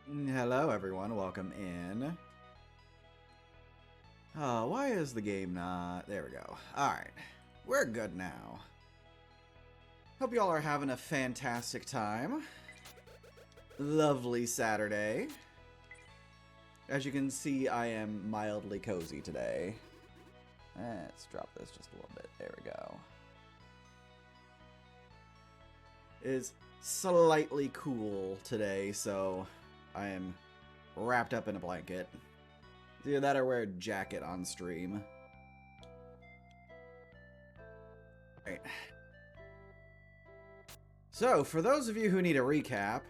Hello, everyone. Welcome in. Oh, why is the game not... There we go. Alright. We're good now. Hope you all are having a fantastic time. Lovely Saturday. As you can see, I am mildly cozy today. Let's drop this just a little bit. There we go. It is slightly cool today, so I am wrapped up in a blanket. Either that or wear a jacket on stream. Alright. So, for those of you who need a recap,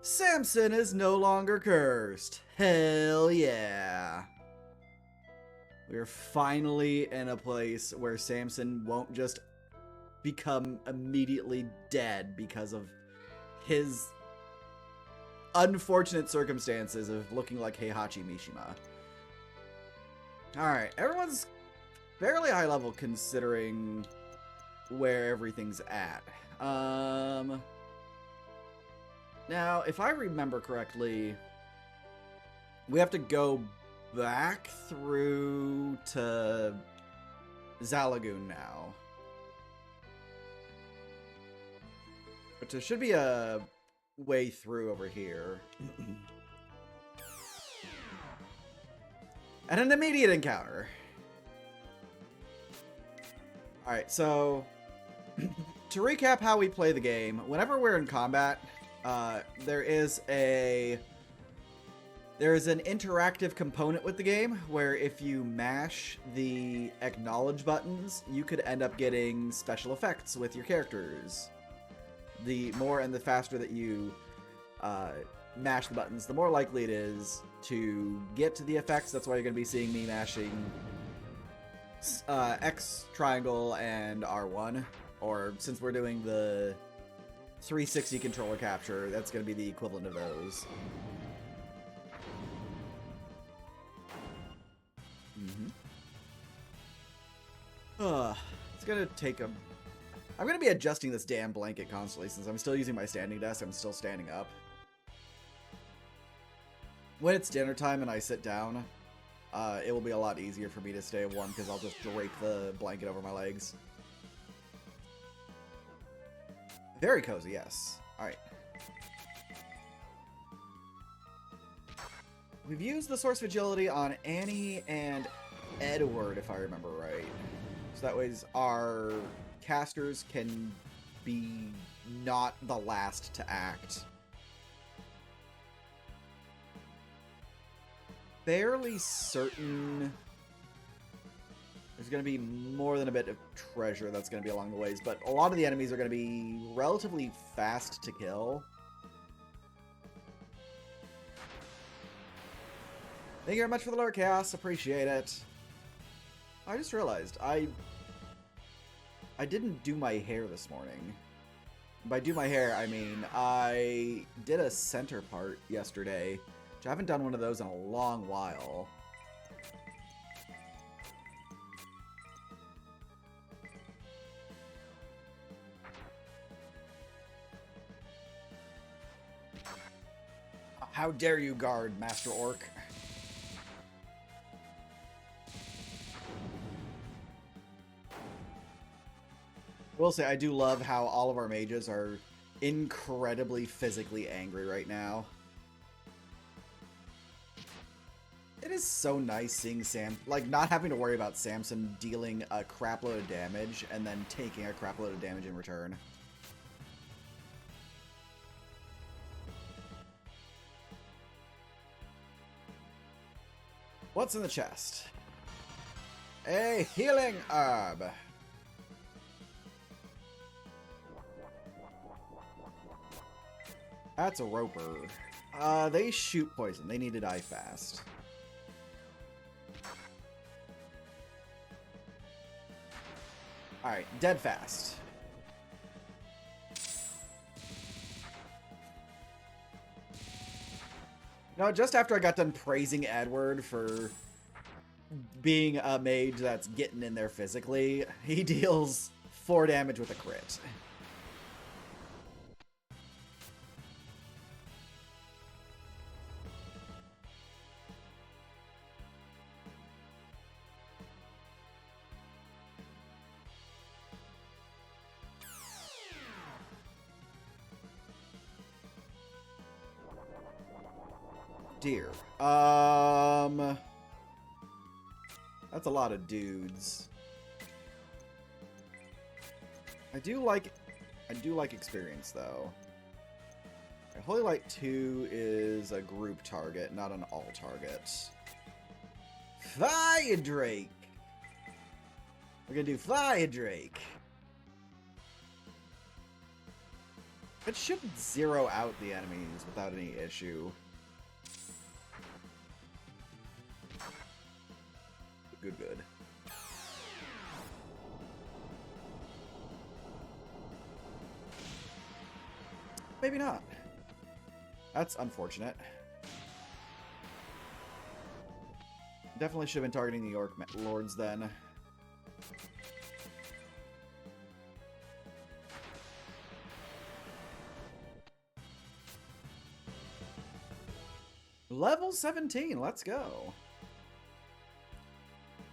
Samson is no longer cursed. Hell yeah. We're finally in a place where Samson won't just become immediately dead because of his unfortunate circumstances of looking like Heihachi Mishima. Alright, everyone's fairly high level considering where everything's at. Now, if I remember correctly, we have to go back through to Zalagoon now. But there should be a way through over here. And an immediate encounter. Alright, so to recap how we play the game, whenever we're in combat, there is an interactive component with the game where if you mash the acknowledge buttons, you could end up getting special effects with your characters. The more and the faster that you mash the buttons, the more likely it is to get to the effects. That's why you're going to be seeing me mashing X, triangle, and R1. Or since we're doing the 360 controller capture, that's going to be the equivalent of those. It's going to take a... I'm going to be adjusting this damn blanket constantly since I'm still using my standing desk. I'm still standing up. When it's dinner time and I sit down, it will be a lot easier for me to stay warm because I'll just drape the blanket over my legs. Very cozy, yes. Alright. We've used the Source of Agility on Annie and Edward, if I remember right. So that way our casters can be not the last to act. Fairly certain there's going to be more than a bit of treasure that's going to be along the ways, but a lot of the enemies are going to be relatively fast to kill. Thank you very much for the lure, Chaos. Appreciate it. I just realized I didn't do my hair this morning. By do my hair, I mean I did a center part yesterday, which I haven't done one of those in a long while. How dare you guard, Master Orc? I will say, I do love how all of our mages are incredibly physically angry right now. It is so nice seeing not having to worry about Samson dealing a crapload of damage and then taking a crapload of damage in return. What's in the chest? A healing herb. That's a roper. They shoot poison. They need to die fast. Alright, dead fast. No, just after I got done praising Edward for being a mage that's getting in there physically, he deals 4 damage with a crit. dear. That's a lot of dudes. I do like experience, though. Holy Light 2 is a group target, not an all target. Fire Drake! We're gonna do Fire Drake. It should zero out the enemies without any issue. Good, good. Maybe not. That's unfortunate. Definitely should have been targeting the Orc Lords then. Level 17, let's go.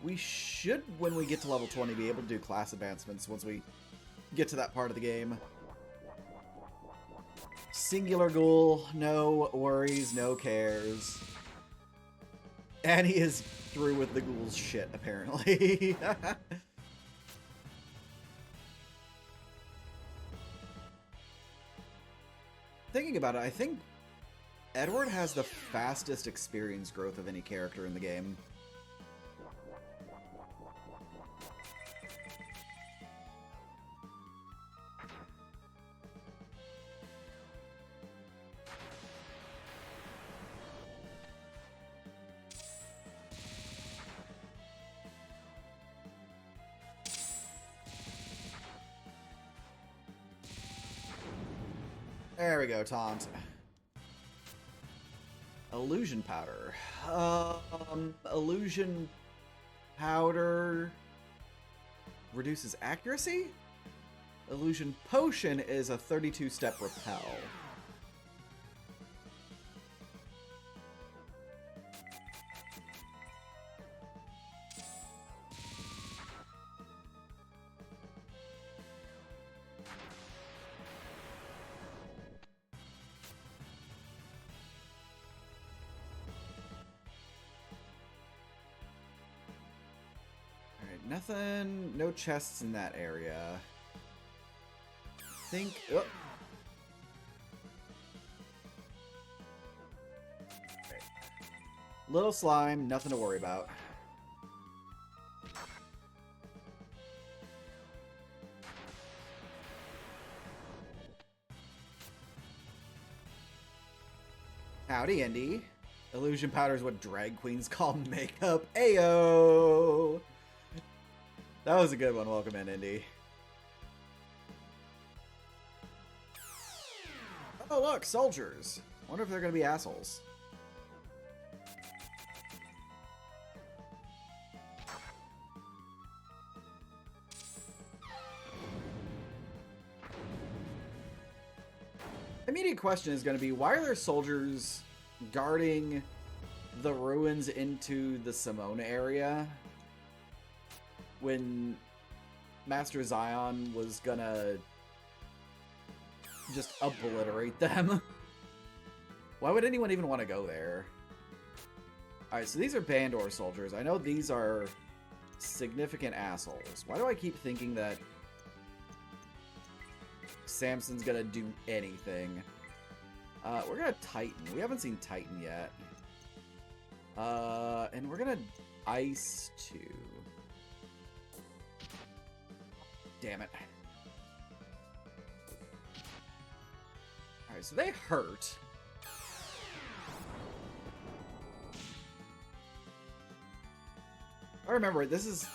We should, when we get to level 20, be able to do class advancements once we get to that part of the game. Singular Ghoul, no worries, no cares. Annie is through with the ghoul's shit, apparently. Thinking about it, I think Edward has the fastest experience growth of any character in the game. There we go, taunt. Illusion powder. Illusion powder reduces accuracy? Illusion potion is a 32-step repel. Nothing, no chests in that area. Think, oh. Okay. Little slime, nothing to worry about. Howdy, Indy. Illusion powder is what drag queens call makeup. Ayo! That was a good one. Welcome in, Indy. Oh, look, soldiers. Wonder if they're going to be assholes. Immediate question is going to be, why are there soldiers guarding the ruins into the Simone area when Master Zion was gonna just obliterate them? Why would anyone even want to go there? Alright, so these are Bandore soldiers. I know these are significant assholes. Why do I keep thinking that Samson's gonna do anything? We're gonna Titan. We haven't seen Titan yet. And we're gonna Ice 2. Damn it. Alright, so they hurt. I remember, this is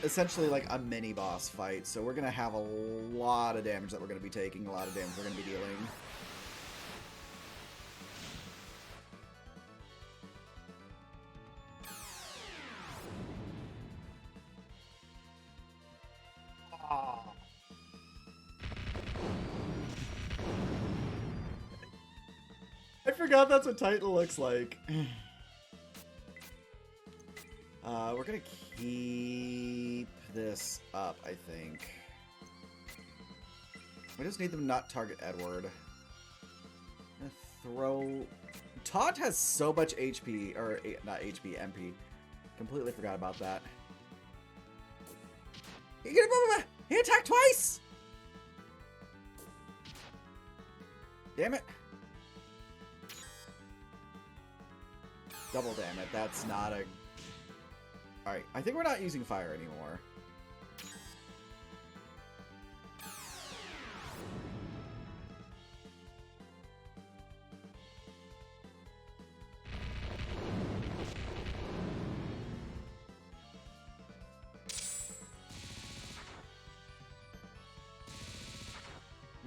essentially like a mini-boss fight, so we're gonna have a lot of damage that we're gonna be taking, a lot of damage we're gonna be dealing. I forgot that's what Titan looks like. We're gonna keep this up, I think. We just need them to not target Edward. I'm gonna throw Taunt has so much HP, or not HP, MP. Completely forgot about that. He attacked twice! Damn it. Double damn it, that's not a... Alright, I think we're not using fire anymore.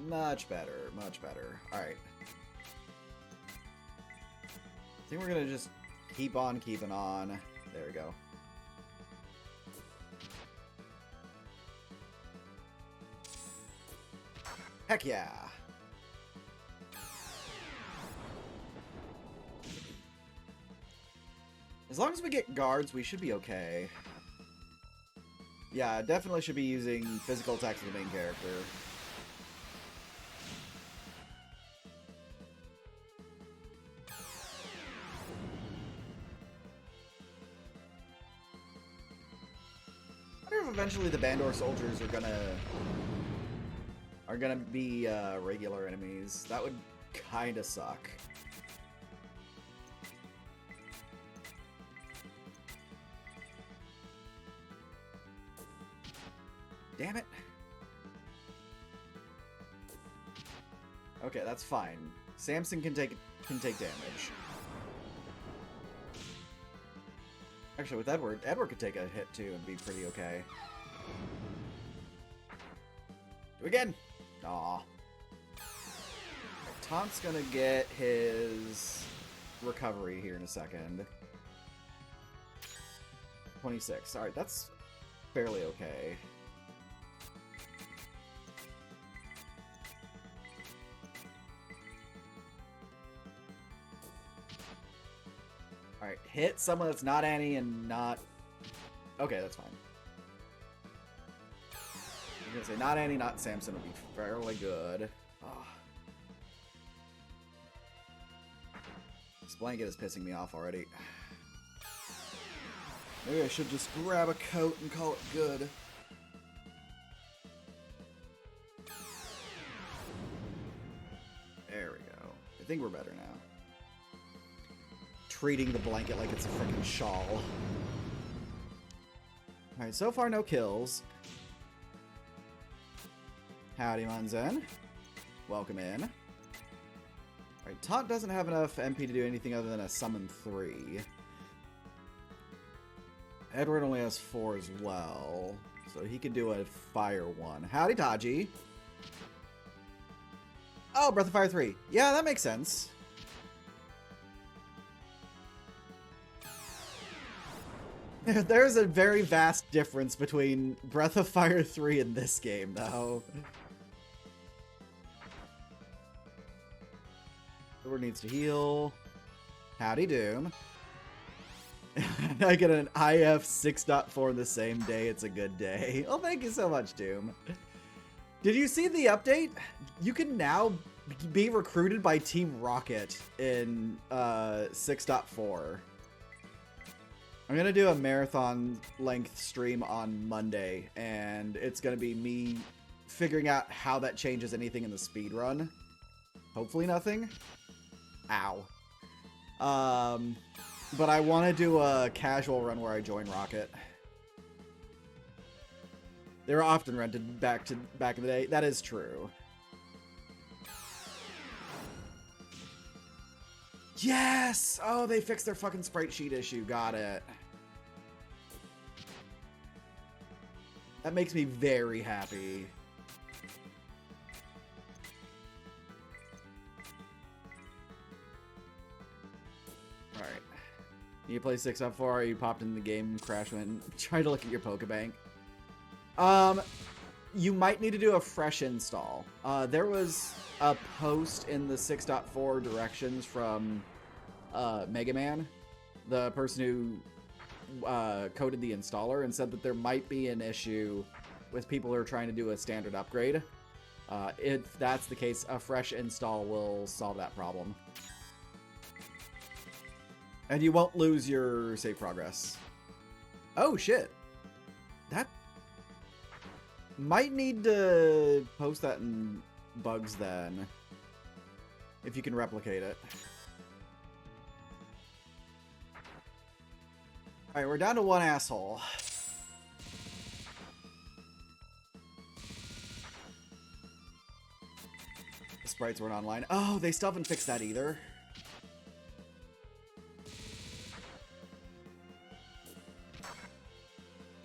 Much better, much better. Alright. I think we're gonna just keep on keeping on. There we go. Heck yeah! As long as we get guards, we should be okay. Yeah, definitely should be using physical attacks of the main character. I wonder if eventually the Bandore soldiers are gonna be regular enemies. That would kinda suck. Damn it. Okay, that's fine. Samson can take damage. Actually, with Edward could take a hit too and be pretty okay. Do it again. Aw. Taunt's gonna get his recovery here in a second. 26. Alright, that's fairly okay. Alright, hit someone that's not Annie and not... Okay, that's fine. I'm gonna say not Annie, not Samson would be fairly good. Oh. This blanket is pissing me off already. Maybe I should just grab a coat and call it good. There we go. I think we're better now. Treating the blanket like it's a freaking shawl. Alright, so far no kills. Howdy, Munzen. Welcome in. Alright, Taunt doesn't have enough MP to do anything other than a summon 3. Edward only has 4 as well, so he can do a fire 1. Howdy, Taji. Oh, Breath of Fire 3. Yeah, that makes sense. There's a very vast difference between Breath of Fire 3 and this game, though. Edward needs to heal. Howdy, Doom. I get an IF 6.4 the same day. It's a good day. Oh, thank you so much, Doom. Did you see the update? You can now be recruited by Team Rocket in 6.4. I'm going to do a marathon-length stream on Monday, and it's going to be me figuring out how that changes anything in the speedrun. Hopefully nothing. Ow. But I want to do a casual run where I join Rocket. They were often rented back in the day. That is true. Yes! Oh, they fixed their fucking sprite sheet issue. Got it. That makes me very happy. Alright. You play 6.4, or you popped in the game, crash went, try to look at your Pokebank. You might need to do a fresh install. There was a post in the 6.4 directions from Mega Man, the person who coded the installer, and said that there might be an issue with people who are trying to do a standard upgrade. If that's the case, a fresh install will solve that problem. And you won't lose your save progress. Oh, shit. That might need to post that in bugs then. If you can replicate it. Alright, we're down to one asshole. The sprites weren't online. Oh, they still haven't fixed that either.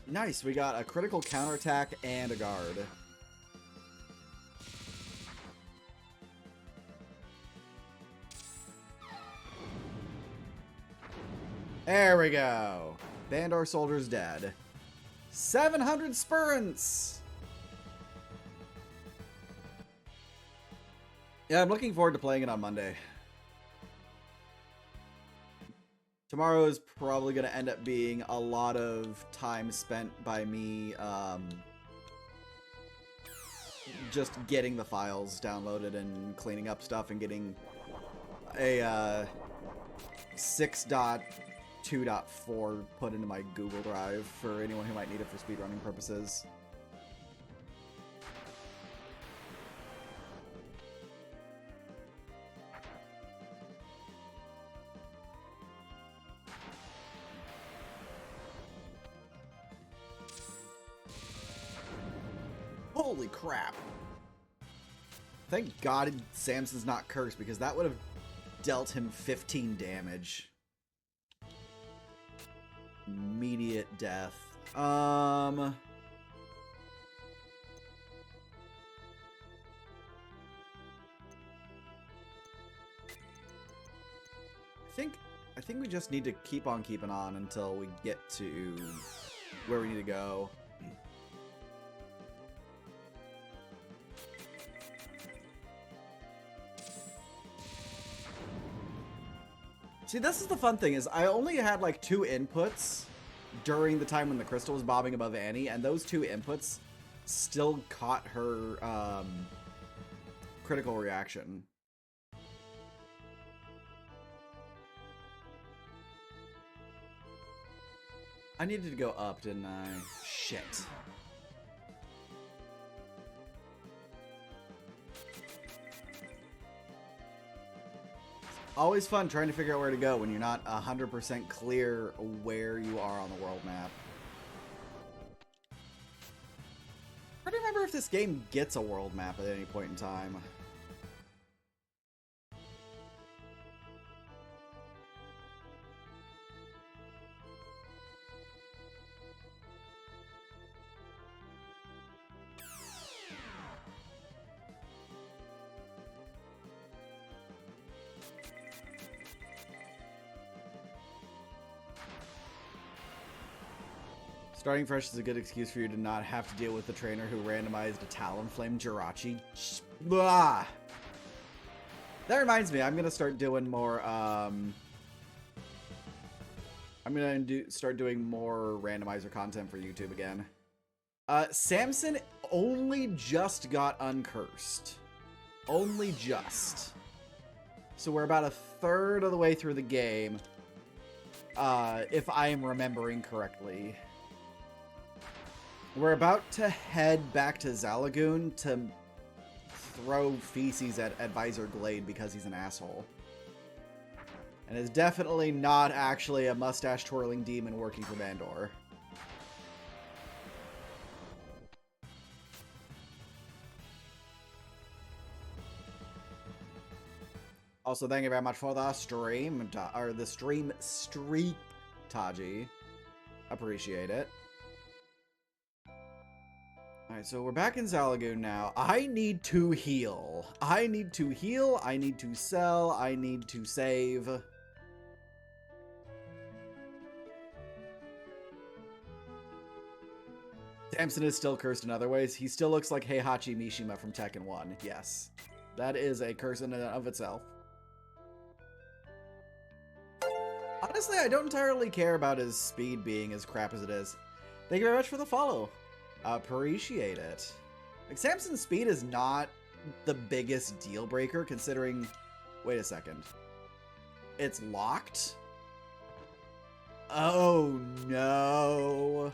Nice, we got a critical counterattack and a guard. There we go. Bandore soldier's dead. 700 spurrents! Yeah, I'm looking forward to playing it on Monday. Tomorrow is probably going to end up being a lot of time spent by me just getting the files downloaded and cleaning up stuff and getting a 6.2.4 put into my Google Drive for anyone who might need it for speedrunning purposes. Holy crap. Thank God Samson's not cursed, because that would have dealt him 15 damage. Immediate death. I think we just need to keep on keeping on until we get to where we need to go. See, this is the fun thing, is I only had like 2 inputs during the time when the crystal was bobbing above Annie, and those 2 inputs still caught her critical reaction. I needed to go up, didn't I? Shit. Always fun trying to figure out where to go when you're not 100% clear where you are on the world map. I don't remember if this game gets a world map at any point in time. Starting fresh is a good excuse for you to not have to deal with the trainer who randomized a Talonflame Jirachi. Blah! That reminds me, I'm gonna start doing more, start doing more randomizer content for YouTube again. Samson only just got uncursed. Only just. So we're about 1/3 of the way through the game, if I am remembering correctly. We're about to head back to Zalagoon to throw feces at Advisor Glade because he's an asshole. And is definitely not actually a mustache-twirling demon working for Bandore. Also, thank you very much for the stream, or the stream streak, Taji. Appreciate it. Alright, so we're back in Zalagoon now. I need to heal. I need to heal, I need to sell, I need to save. Samson is still cursed in other ways. He still looks like Heihachi Mishima from Tekken 1. Yes. That is a curse in and of itself. Honestly, I don't entirely care about his speed being as crap as it is. Thank you very much for the follow. Appreciate it. Like, Samson's speed is not the biggest deal breaker, considering... Wait a second. It's locked? Oh no.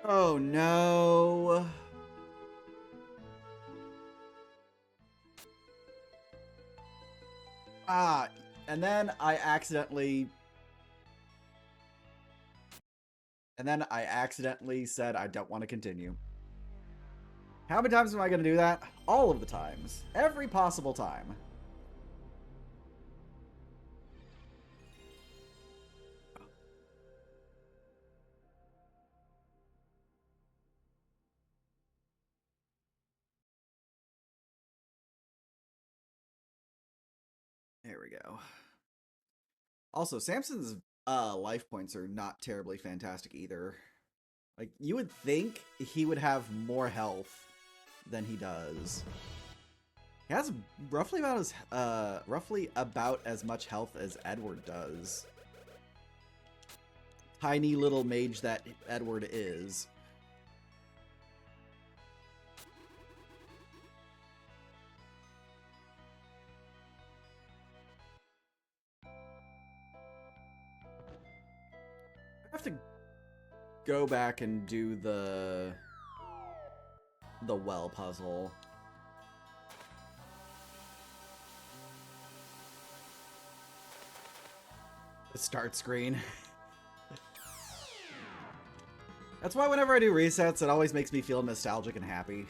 Oh no. Ah, and then I accidentally said I don't want to continue. How many times am I going to do that? All of the times. Every possible time. There we go. Also, Samson's life points are not terribly fantastic either. Like, you would think he would have more health than he does. He has roughly about as much health as Edward does. Tiny little mage that Edward is. I have to go back and do the well puzzle. The start screen. That's why whenever I do resets, it always makes me feel nostalgic and happy.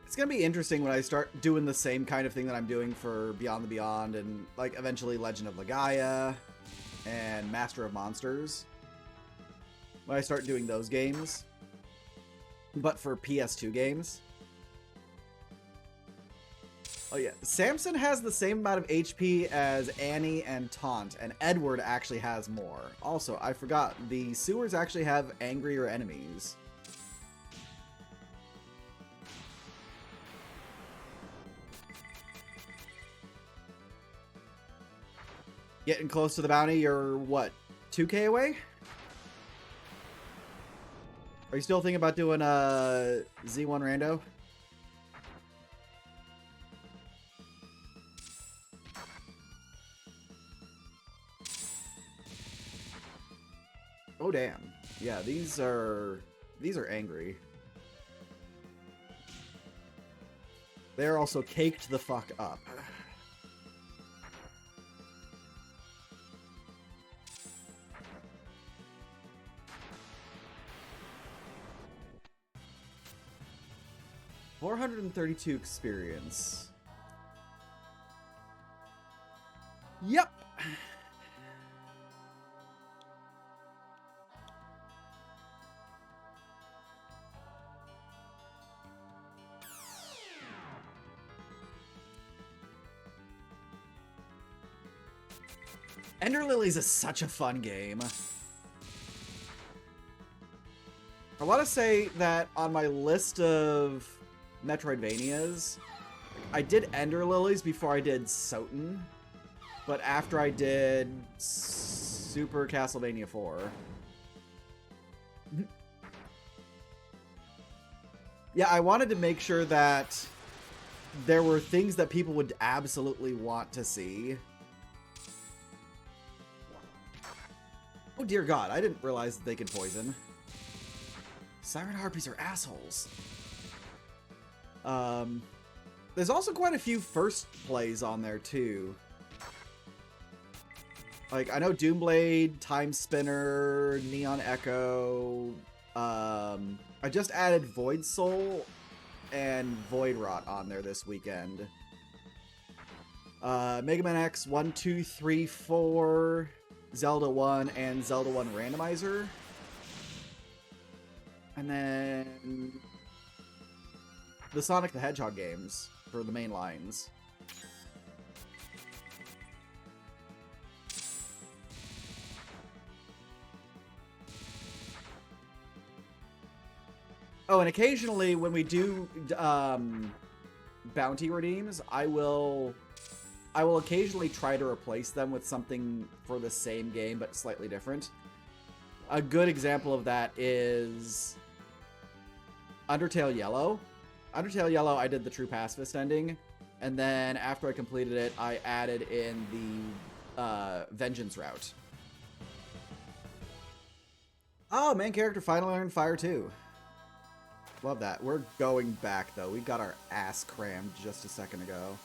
It's gonna be interesting when I start doing the same kind of thing that I'm doing for Beyond the Beyond and, like, eventually Legend of Legaia and Master of Monsters. When I start doing those games. But for PS2 games. Oh yeah, Samson has the same amount of HP as Annie and Taunt, and Edward actually has more. Also, I forgot, the sewers actually have angrier enemies. Getting close to the bounty, you're what, 2K away? Are you still thinking about doing a Z1 rando? Oh damn. Yeah, these are angry. They're also caked the fuck up. $432 experience. Yep. Ender Lilies is such a fun game. I want to say that on my list of Metroidvanias, I did Ender Lilies before I did Soten, but after I did Super Castlevania 4. Yeah, I wanted to make sure that there were things that people would absolutely want to see. Oh dear God, I didn't realize that they could poison. Siren Harpies are assholes. There's also quite a few first plays on there too. Like, I know Doomblade, Time Spinner, Neon Echo. I just added Void Soul and Void Rot on there this weekend. Mega Man X 1, 2, 3, 4, Zelda 1, and Zelda 1 Randomizer. And then the Sonic the Hedgehog games for the main lines. Oh, and occasionally when we do bounty redeems, I will occasionally try to replace them with something for the same game but slightly different. A good example of that is Undertale Yellow. Undertale Yellow, I did the True Pacifist ending, and then after I completed it, I added in the Vengeance route. Oh, main character finally learned Fire 2. Love that. We're going back, though. We got our ass crammed just a second ago.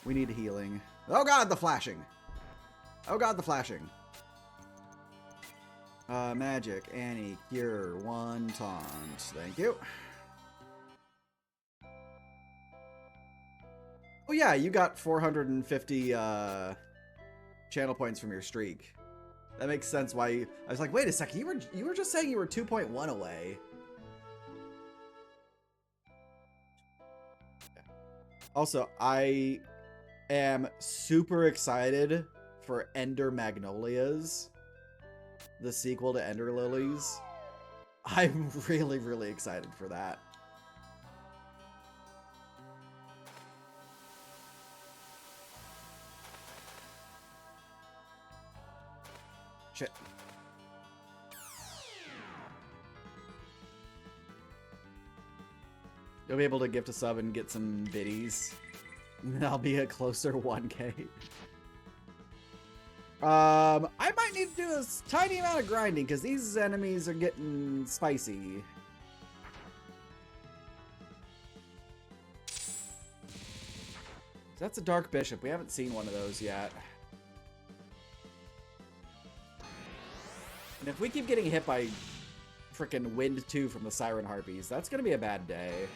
We need healing. Oh god, the flashing! Oh god, the flashing. Magic, Annie, Cure, 1 taunt. Thank you. Oh yeah, you got 450 channel points from your streak. That makes sense why you... I was like, wait a second, you were just saying you were 2.1 away. Also, I am super excited for Ender Magnolias, the sequel to Ender Lilies. I'm really, really excited for that. Shit. You'll be able to gift a sub and get some biddies. That'll be a closer 1K. I might need to do a tiny amount of grinding because these enemies are getting spicy. That's a Dark Bishop. We haven't seen one of those yet. And if we keep getting hit by frickin' Wind 2 from the Siren Harpies, that's gonna be a bad day.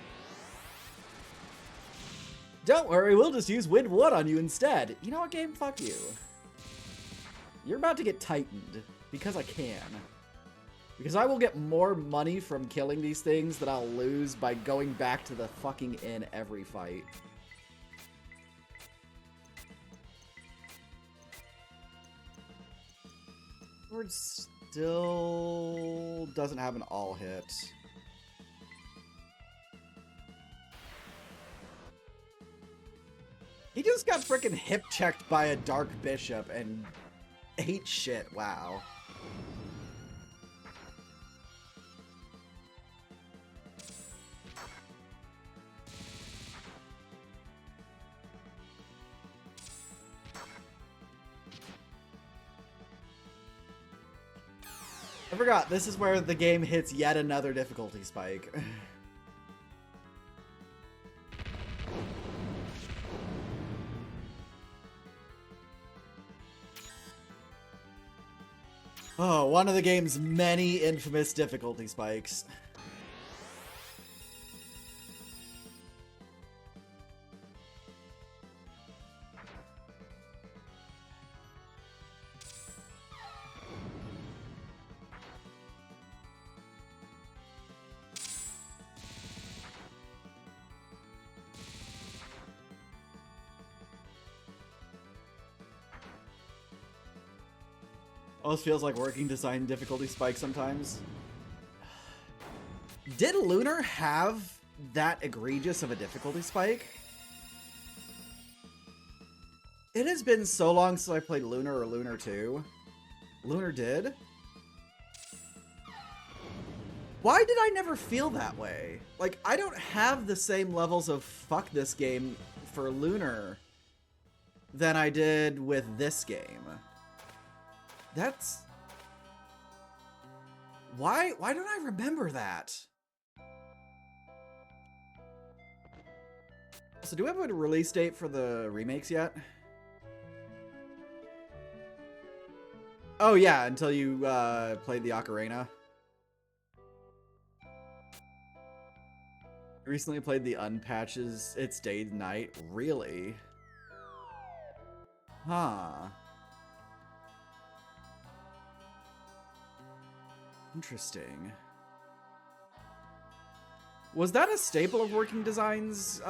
Don't worry, we'll just use Wind 1 on you instead. You know what, game? Fuck you. You're about to get tightened. Because I can. Because I will get more money from killing these things than I'll lose by going back to the fucking inn every fight. Sword still doesn't have an all hit. He just got frickin' hip checked by a Dark Bishop and ate shit. Wow. I forgot, this is where the game hits yet another difficulty spike. Oh, one of the game's many infamous difficulty spikes. Almost feels like working design difficulty spike sometimes. Did Lunar have that egregious of a difficulty spike? It has been so long since I played Lunar or Lunar 2. Lunar did? Why did I never feel that way? Like, I don't have the same levels of fuck this game for Lunar than I did with this game. That's... Why don't I remember that? So do we have a release date for the remakes yet? Oh yeah, until you played the Ocarina. Recently played the Unpatches It's Day Night. Really? Huh. Interesting. Was that a staple of Working Designs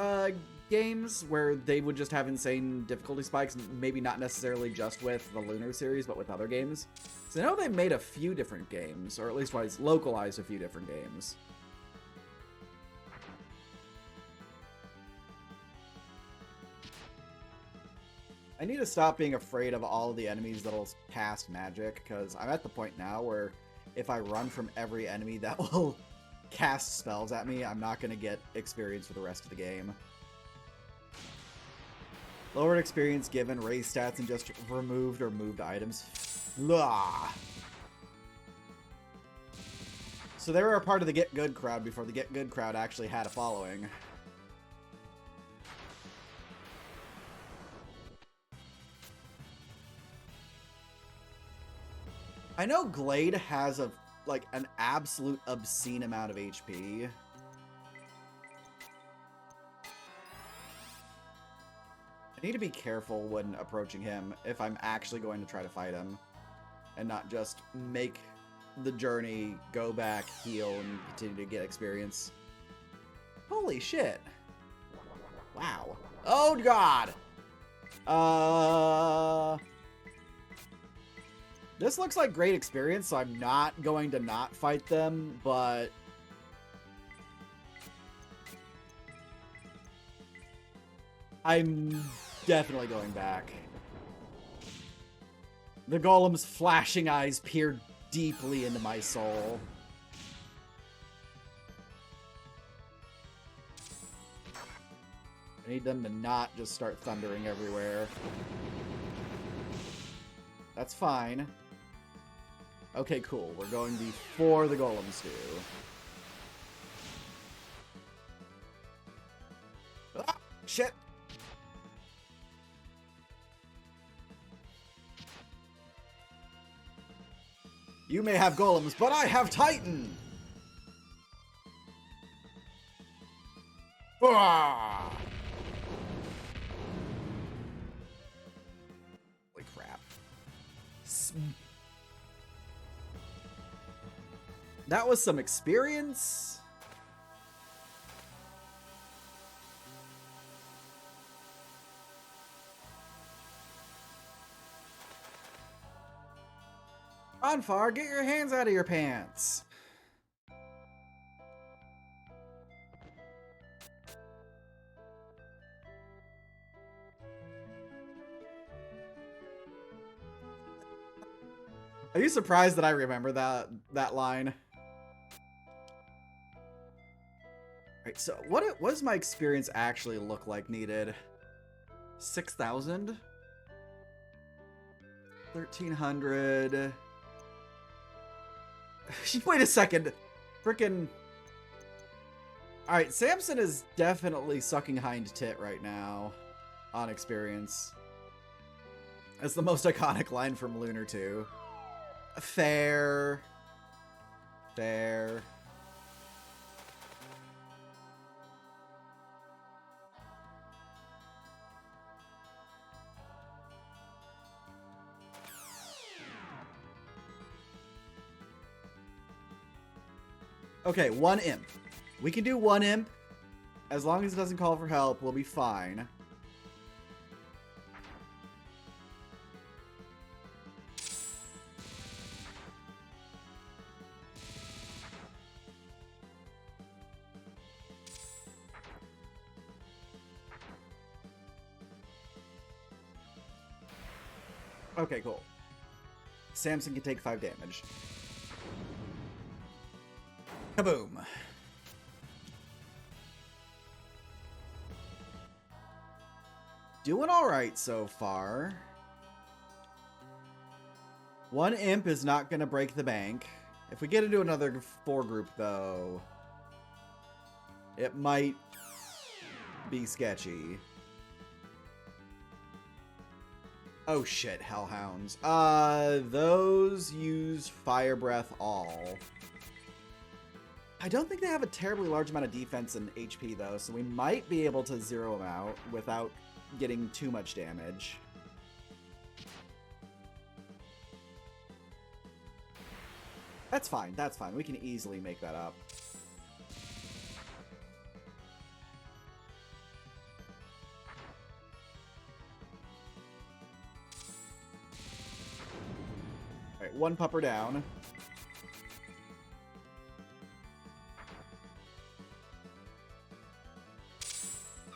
games, where they would just have insane difficulty spikes, maybe not necessarily just with the Lunar series, but with other games? So I know they made a few different games, or at least localized a few different games. I need to stop being afraid of all of the enemies that'll cast magic, because I'm at the point now where if I run from every enemy that will cast spells at me, I'm not going to get experience for the rest of the game. Lowered experience given, raised stats, and just removed or moved items. Blah. So they were a part of the Get Good crowd before the Get Good crowd actually had a following. I know Glade has an absolute obscene amount of HP. I need to be careful when approaching him if I'm actually going to try to fight him and not just make the journey, go back, heal, and continue to get experience. Holy shit. Wow. Oh god! This looks like great experience, so I'm not going to not fight them, but I'm definitely going back. The golem's flashing eyes peer deeply into my soul. I need them to not just start thundering everywhere. That's fine. Okay, cool. We're going before the golems do. Ah, shit! You may have golems, but I have Titan! Ah! Holy crap. That was some experience. Bonfire, get your hands out of your pants. Are you surprised that I remember that line? Right, so what does my experience actually look like needed? 6,000? 1,300. Wait a second. Frickin'. Alright, Samson is definitely sucking hind tit right now on experience. That's the most iconic line from Lunar 2. Fair. Fair. Okay, one imp. We can do one imp. As long as it doesn't call for help, we'll be fine. Okay, cool. Samson can take 5 damage. Kaboom. Doing alright so far. One imp is not going to break the bank. If we get into another 4 group, though, it might be sketchy. Oh shit, hellhounds. Those use fire breath all. I don't think they have a terribly large amount of defense and HP, though, so we might be able to zero them out without getting too much damage. That's fine, that's fine. We can easily make that up. Alright, 1 pupper down.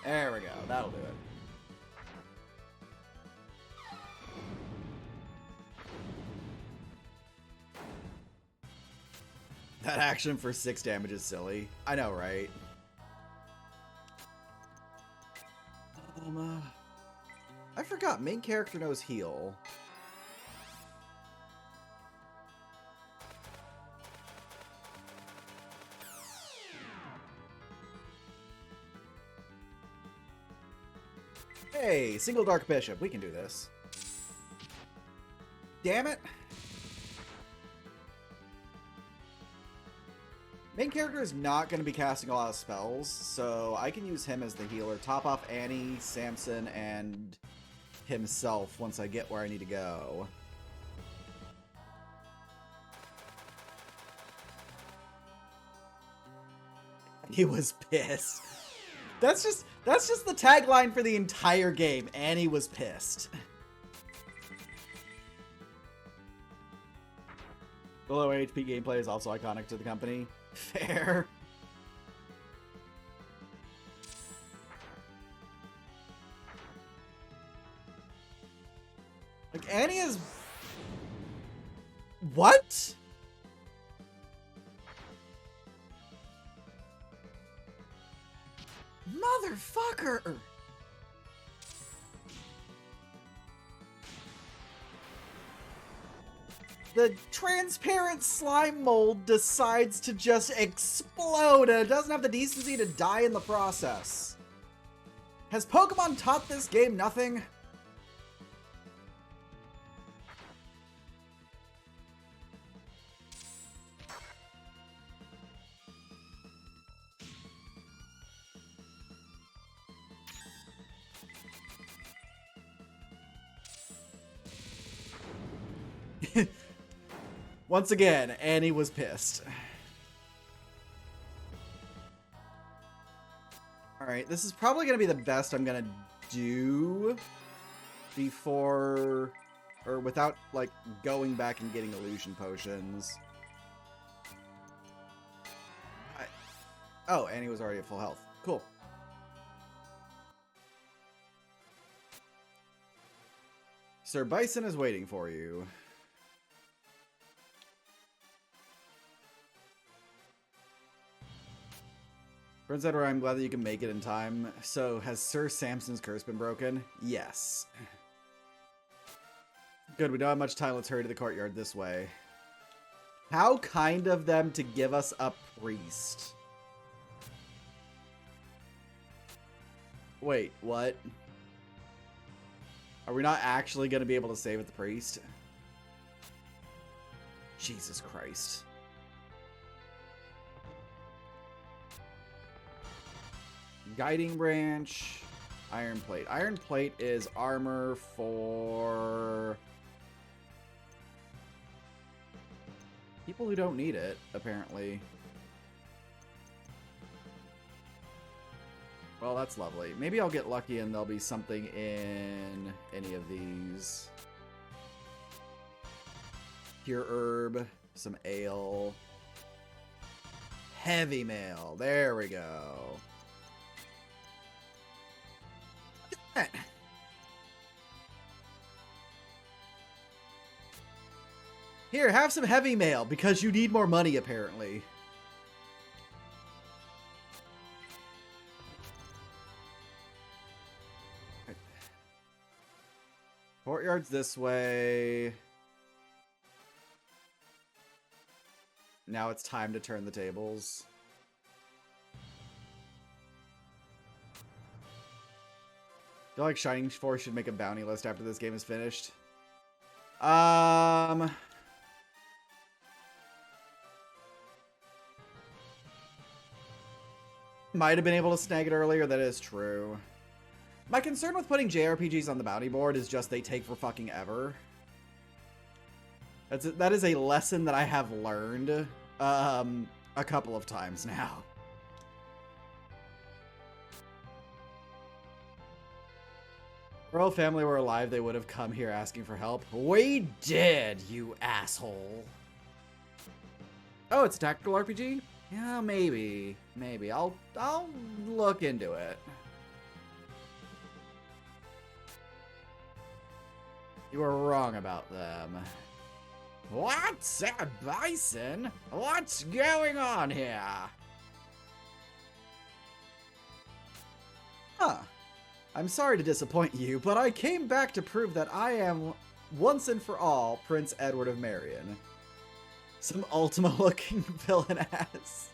There we go. That'll do it. That action for 6 damage is silly. I know, right? I forgot, main character knows heal. Hey, single Dark Bishop. We can do this. Damn it. Main character is not going to be casting a lot of spells, so I can use him as the healer. Top off Annie, Samson, and himself once I get where I need to go. He was pissed. That's just the tagline for the entire game. Annie was pissed. The low HP gameplay is also iconic to the company. Fair. Like, Annie is... What? Motherfucker! The transparent slime mold decides to just explode and it doesn't have the decency to die in the process. Has Pokemon taught this game nothing? Once again, Annie was pissed. Alright, this is probably going to be the best I'm going to do before... or without, like, going back and getting illusion potions. Oh, Annie was already at full health. Cool. Sir Bison is waiting for you. Prince Edward, I'm glad that you can make it in time. So, has Sir Samson's curse been broken? Yes. Good, we don't have much time. Let's hurry to the courtyard this way. How kind of them to give us a priest. Wait, what? Are we not actually going to be able to save at the priest? Jesus Christ. Guiding branch, iron plate. Iron plate is armor for people who don't need it, apparently. Well, that's lovely. Maybe I'll get lucky and there'll be something in any of these. Pure herb, some ale. Heavy mail. There we go. Here, have some heavy mail, because you need more money, apparently. Courtyard's this way. Now it's time to turn the tables. I feel like Shining Force should make a bounty list after this game is finished. Might have been able to snag it earlier, that is true. My concern with putting JRPGs on the bounty board is just they take for fucking ever. That is a lesson that I have learned a couple of times now. If our whole family were alive, they would have come here asking for help. We did, you asshole. Oh, it's a tactical RPG? Yeah, maybe. Maybe. I'll look into it. You were wrong about them. What? Sad Bison? What's going on here? Huh. I'm sorry to disappoint you, but I came back to prove that I am, once and for all, Prince Edward of Marion. Some Ultima-looking villain ass.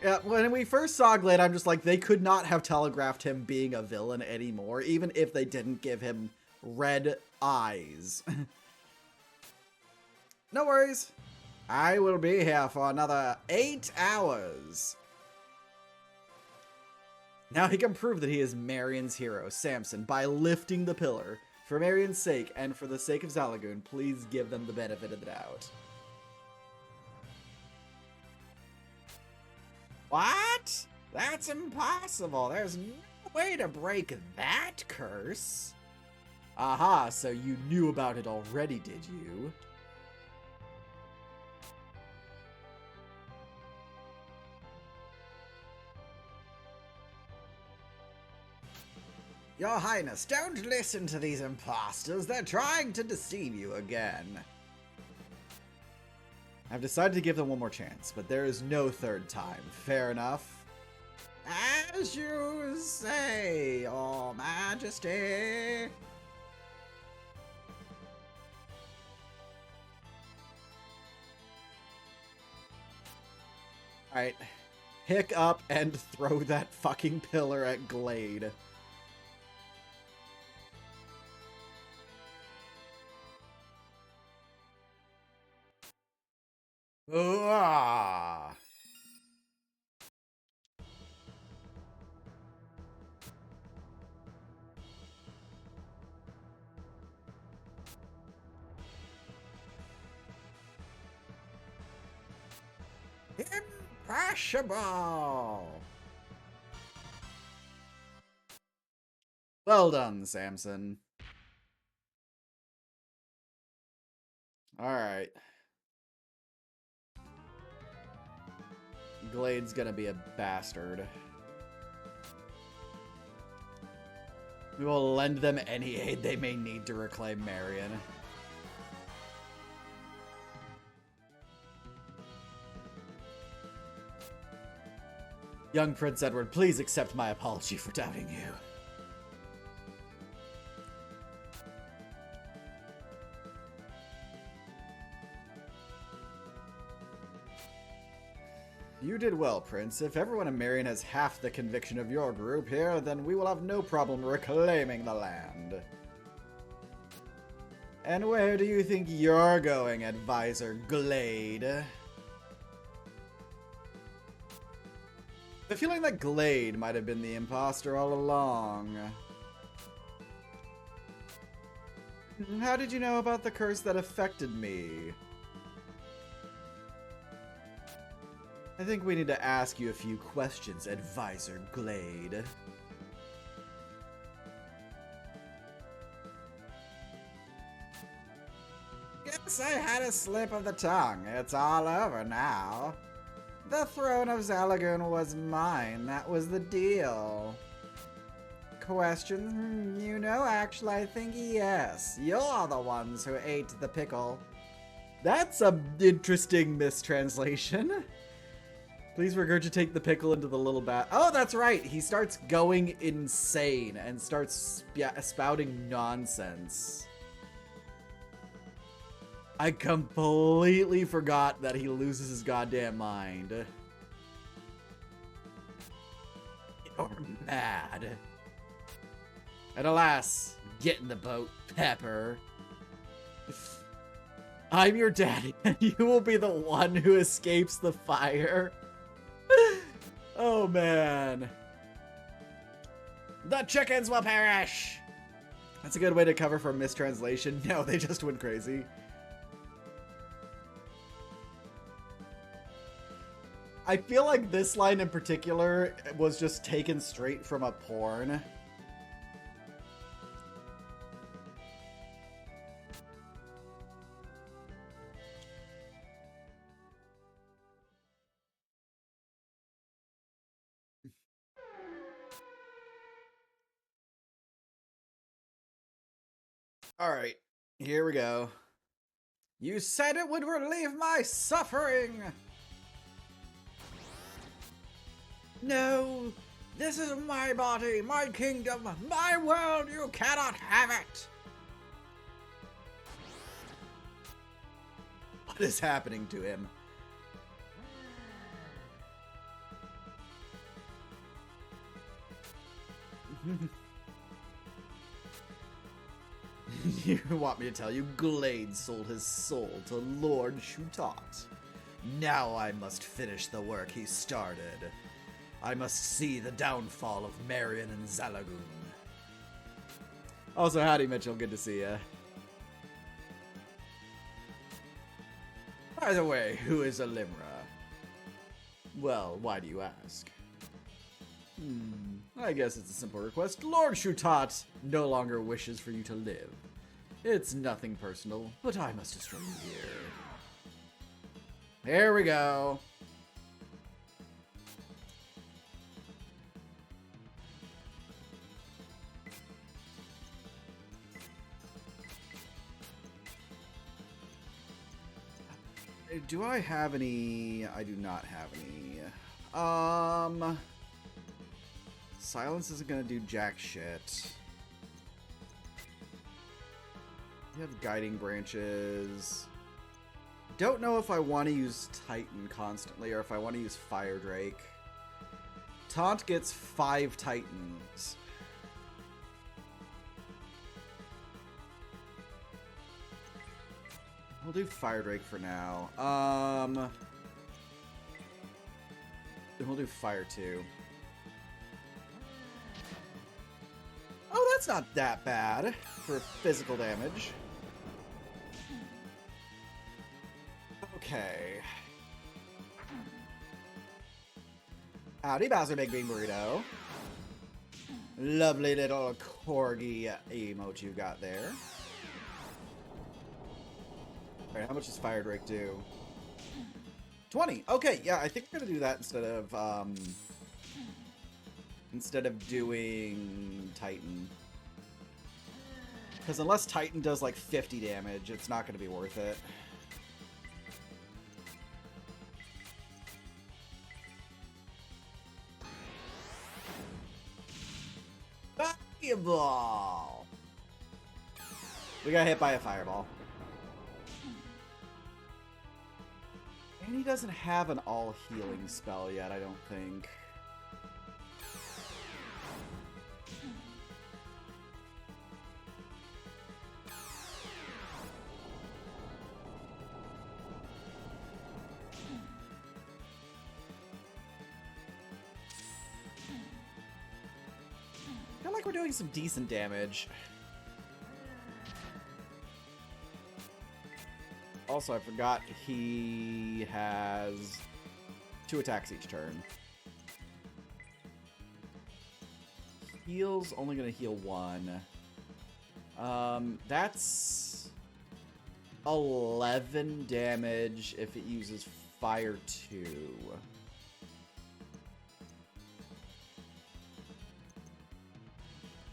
Yeah, when we first saw Glade, I'm just like, they could not have telegraphed him being a villain anymore, even if they didn't give him red eyes. No worries. I will be here for another 8 hours. Now he can prove that he is Marion's hero, Samson, by lifting the pillar. For Marion's sake, and for the sake of Zalagoon, please give them the benefit of the doubt. What? That's impossible. There's no way to break that curse. Aha, so you knew about it already, did you? Your Highness, don't listen to these imposters. They're trying to deceive you again. I've decided to give them one more chance, but there is no third time. Fair enough? As you say, Your Majesty. Alright. Pick up and throw that fucking pillar at Glade. Ah. Impossible! Well done, Samson. Alright. Glade's gonna be a bastard. We will lend them any aid they may need to reclaim Marion. Young Prince Edward, please accept my apology for doubting you. You did well, Prince. If everyone in Marion has half the conviction of your group here, then we will have no problem reclaiming the land. And where do you think you're going, Advisor Glade? The feeling that Glade might have been the imposter all along. How did you know about the curse that affected me? I think we need to ask you a few questions, Advisor Glade. Guess I had a slip of the tongue. It's all over now. The throne of Zalagoon was mine. That was the deal. Questions? You know, actually, I think yes. You're the ones who ate the pickle. That's an interesting mistranslation. Please regurgitate the pickle into the little bat. Oh, that's right. He starts going insane and starts spouting nonsense. I completely forgot that he loses his goddamn mind. You're mad. And alas, get in the boat, Pepper. I'm your daddy, and you will be the one who escapes the fire. Oh, man. The chickens will perish! That's a good way to cover for mistranslation. No, they just went crazy. I feel like this line in particular was just taken straight from a porn. Alright, here we go. You said it would relieve my suffering! No! This is my body, my kingdom, my world! You cannot have it! What is happening to him? You want me to tell you Glade sold his soul to Lord Shutat. Now I must finish the work he started. I must see the downfall of Marion and Zalagoon. Also, howdy Mitchell, good to see ya. By the way, who is Alimra? Well, why do you ask? I guess it's a simple request. Lord Shutat no longer wishes for you to live. It's nothing personal, but I must destroy you here. There we go. Do I have any? I do not have any. Silence isn't gonna do jack shit. You have guiding branches. Don't know if I want to use Titan constantly or if I want to use Fire Drake. Taunt gets 5 Titans. We'll do Fire Drake for now. Then we'll do Fire 2. Oh, that's not that bad for physical damage. Okay. Howdy, Bowser Big Bean Burrito. Lovely little corgi emote you got there. Alright, how much does Fire Drake do? 20! Okay, yeah, I think we're gonna do that instead of doing Titan. Because unless Titan does like 50 damage, it's not gonna be worth it. Fireball! We got hit by a fireball. And he doesn't have an all-healing spell yet, I don't think. I feel like we're doing some decent damage. Also, I forgot he has 2 attacks each turn. Heal's only going to heal 1. That's 11 damage if it uses Fire 2.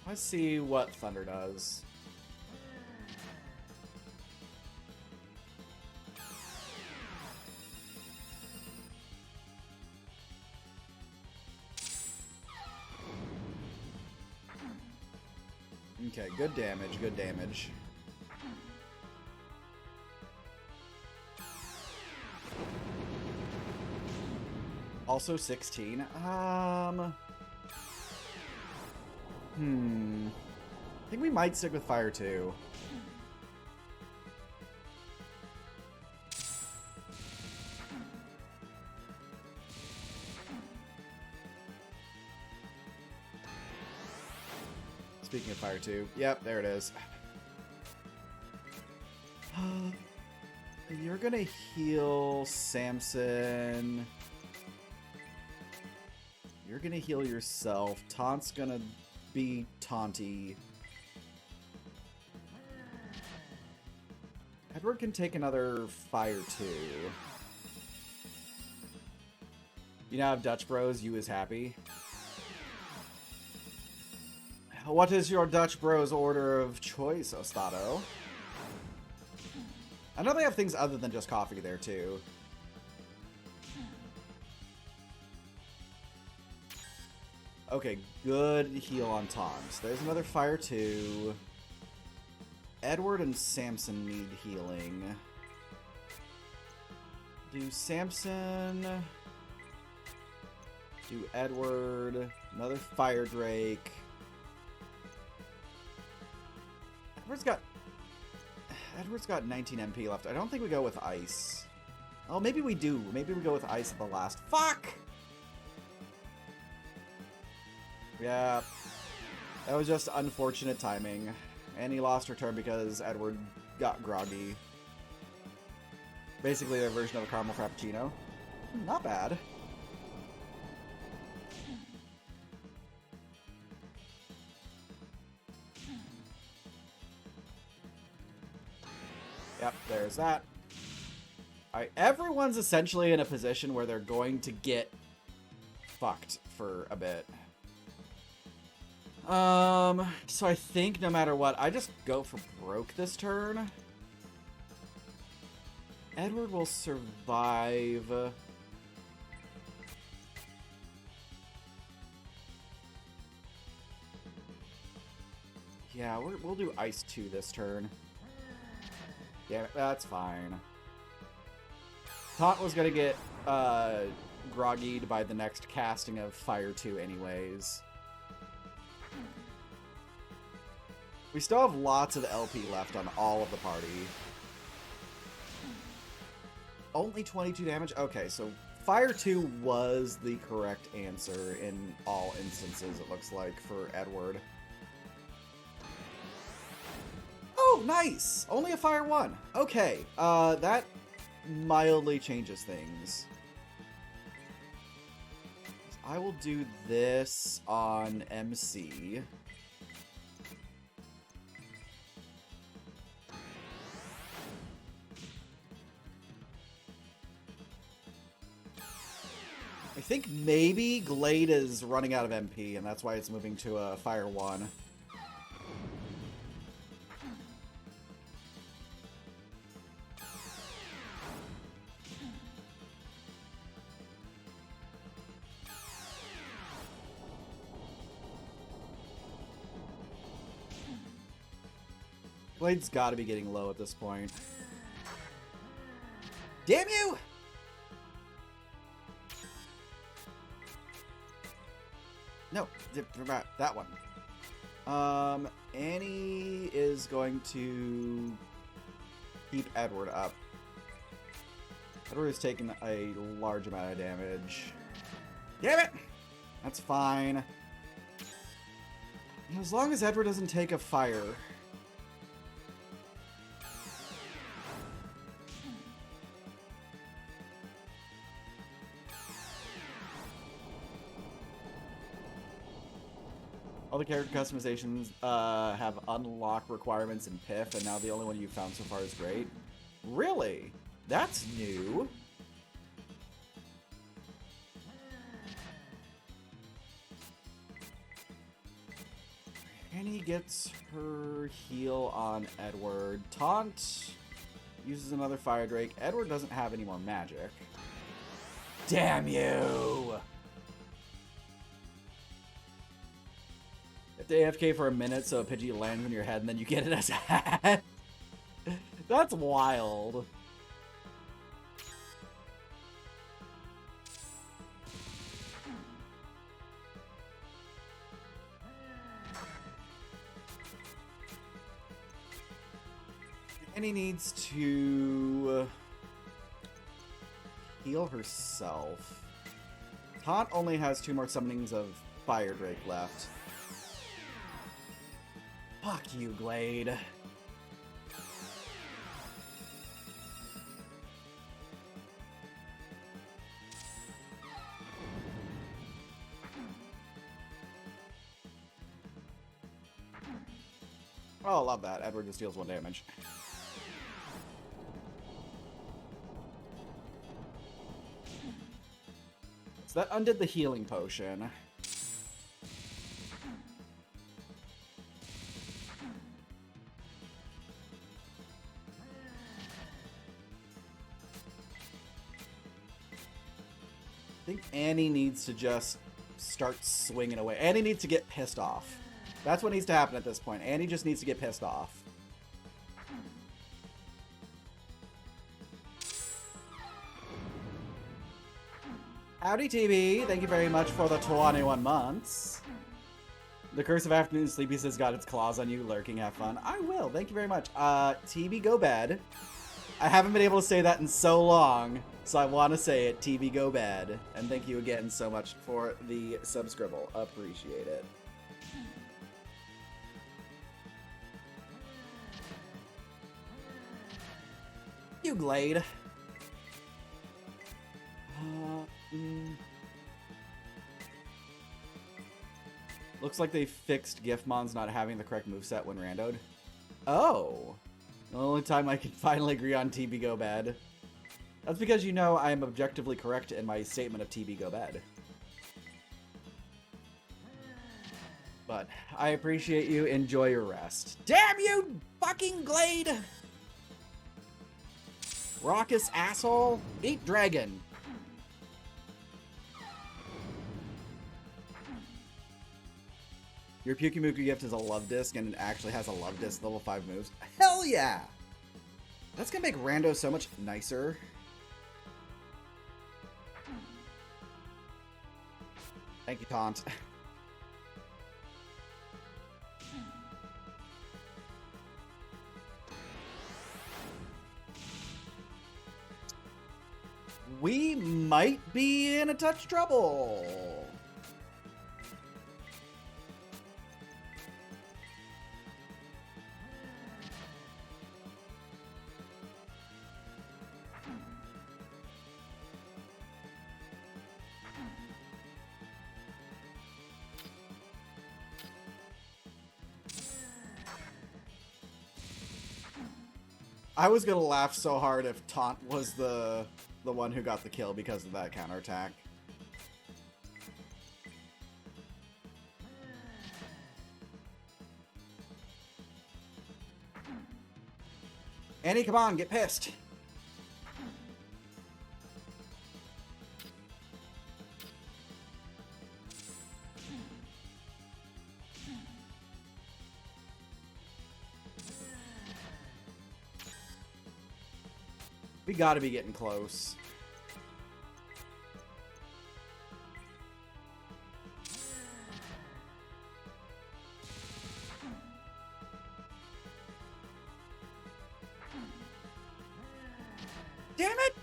Let's see what Thunder does. Okay, good damage, good damage. Also 16. I think we might stick with Fire 2. Speaking of Fire 2. Yep, there it is. You're gonna heal Samson. You're gonna heal yourself. Taunt's gonna be taunty. Edward can take another Fire 2. You now have Dutch Bros, you is happy. What is your Dutch Bros order of choice, Ostado? I know they have things other than just coffee there, too. Okay, good heal on Tonks. There's another Fire 2. Edward and Samson need healing. Do Samson... Do Edward... Another Fire Drake... Edward's got 19 MP left. I don't think we go with Ice. Oh, maybe we do. Maybe we go with Ice at the last. Fuck! Yeah. That was just unfortunate timing. And he lost her turn because Edward got groggy. Basically their version of a caramel frappuccino. Not bad. Yep, there's that. Alright, everyone's essentially in a position where they're going to get fucked for a bit. So I think no matter what, I just go for broke this turn. Edward will survive. Yeah, we'll do Ice 2 this turn. Yeah, that's fine. Taunt was gonna get groggied by the next casting of Fire 2 anyways. We still have lots of LP left on all of the party. Only 22 damage? Okay, so Fire 2 was the correct answer in all instances, it looks like, for Edward. Oh, nice! Only a Fire 1. Okay, that mildly changes things. I will do this on MC. I think maybe Glade is running out of MP, and that's why it's moving to a Fire 1. Glade's gotta be getting low at this point. Damn you! No, that one. Annie is going to keep Edward up. Edward is taking a large amount of damage. Damn it! That's fine. As long as Edward doesn't take a fire. All the character customizations have unlock requirements in PIF, and now the only one you've found so far is great. Really? That's new. Annie gets her heal on Edward. Taunt uses another Fire Drake. Edward doesn't have any more magic. Damn you! If they AFK for a minute so a Pidgey lands on your head and then you get it as a hat. That's wild. And he needs to heal herself. Taunt only has 2 more summonings of Fire Drake left. Fuck you, Glade. Oh, I love that. Edward just deals 1 damage. So that undid the healing potion. think Annie needs to just start swinging away. Annie needs to get pissed off. That's what needs to happen at this point. Annie just needs to get pissed off. Howdy, TB. Thank you very much for the 21 months. The Curse of Afternoon Sleepy says got its claws on you, lurking, have fun. I will. Thank you very much. TB, go bed. I haven't been able to say that in so long, so I want to say it. TB, go bed. And thank you again so much for the subscribble. Appreciate it. You Glade. Looks like they fixed Giftmons not having the correct moveset when randoed. Oh! The only time I can finally agree on TB Go Bad. That's because you know I am objectively correct in my statement of TB Go Bad. But I appreciate you. Enjoy your rest. Damn you, fucking Glade! Raucous asshole. Eat dragon. Your Pyukimuku gift is a love disc, and it actually has a love disc level 5 moves. Hell yeah! That's gonna make Rando so much nicer. Thank you, Taunt. We might be in a touch trouble. I was gonna laugh so hard if Taunt was the one who got the kill because of that counterattack. Annie, come on, get pissed. We gotta be getting close. Damn it!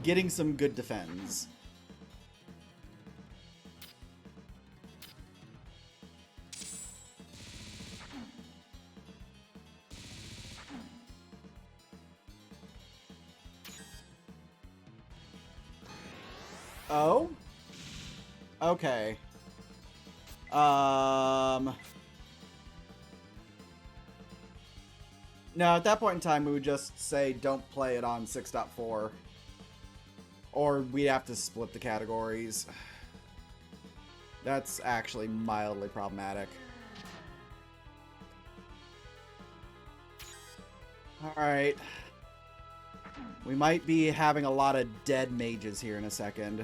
Getting some good defense. Oh? Okay. No, at that point in time, we would just say don't play it on 6.4. Or we'd have to split the categories. That's actually mildly problematic. Alright. We might be having a lot of dead mages here in a second.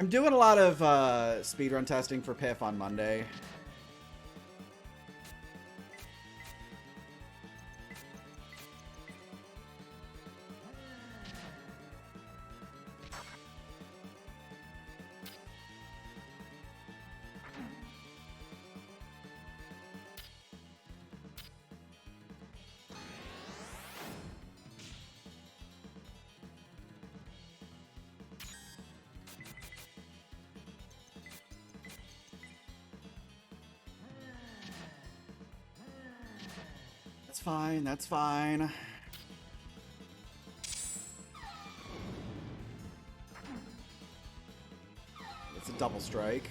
I'm doing a lot of speedrun testing for Piff on Monday. That's fine, that's fine. Double strike.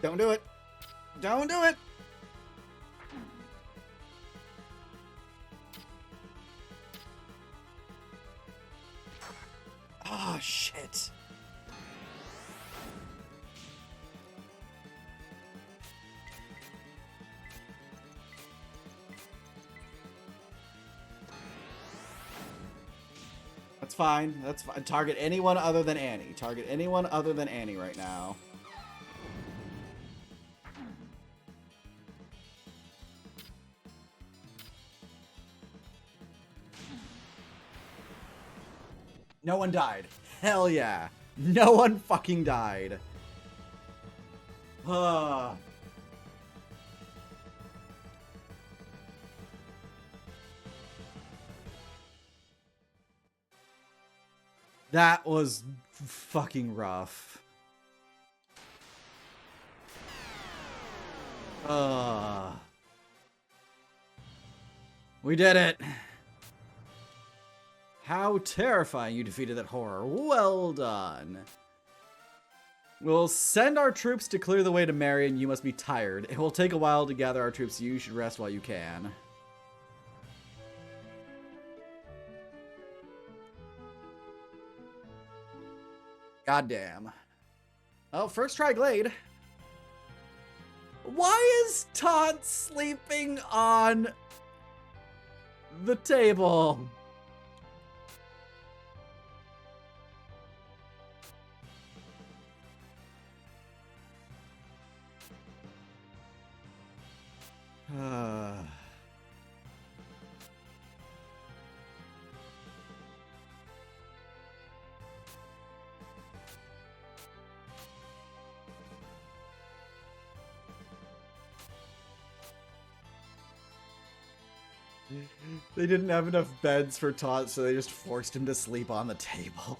Don't do it. Don't do it. Oh, shit. That's fine. That's fine. Target anyone other than Annie. Target anyone other than Annie right now. No one died. Hell yeah. No one fucking died. That was fucking rough. We did it. How terrifying, you defeated that horror. Well done. We'll send our troops to clear the way to Marion. You must be tired. It will take a while to gather our troops. You should rest while you can. Goddamn. Oh, first try Glade. Why is Taunt sleeping on the table? They didn't have enough beds for Taunt, so they just forced him to sleep on the table.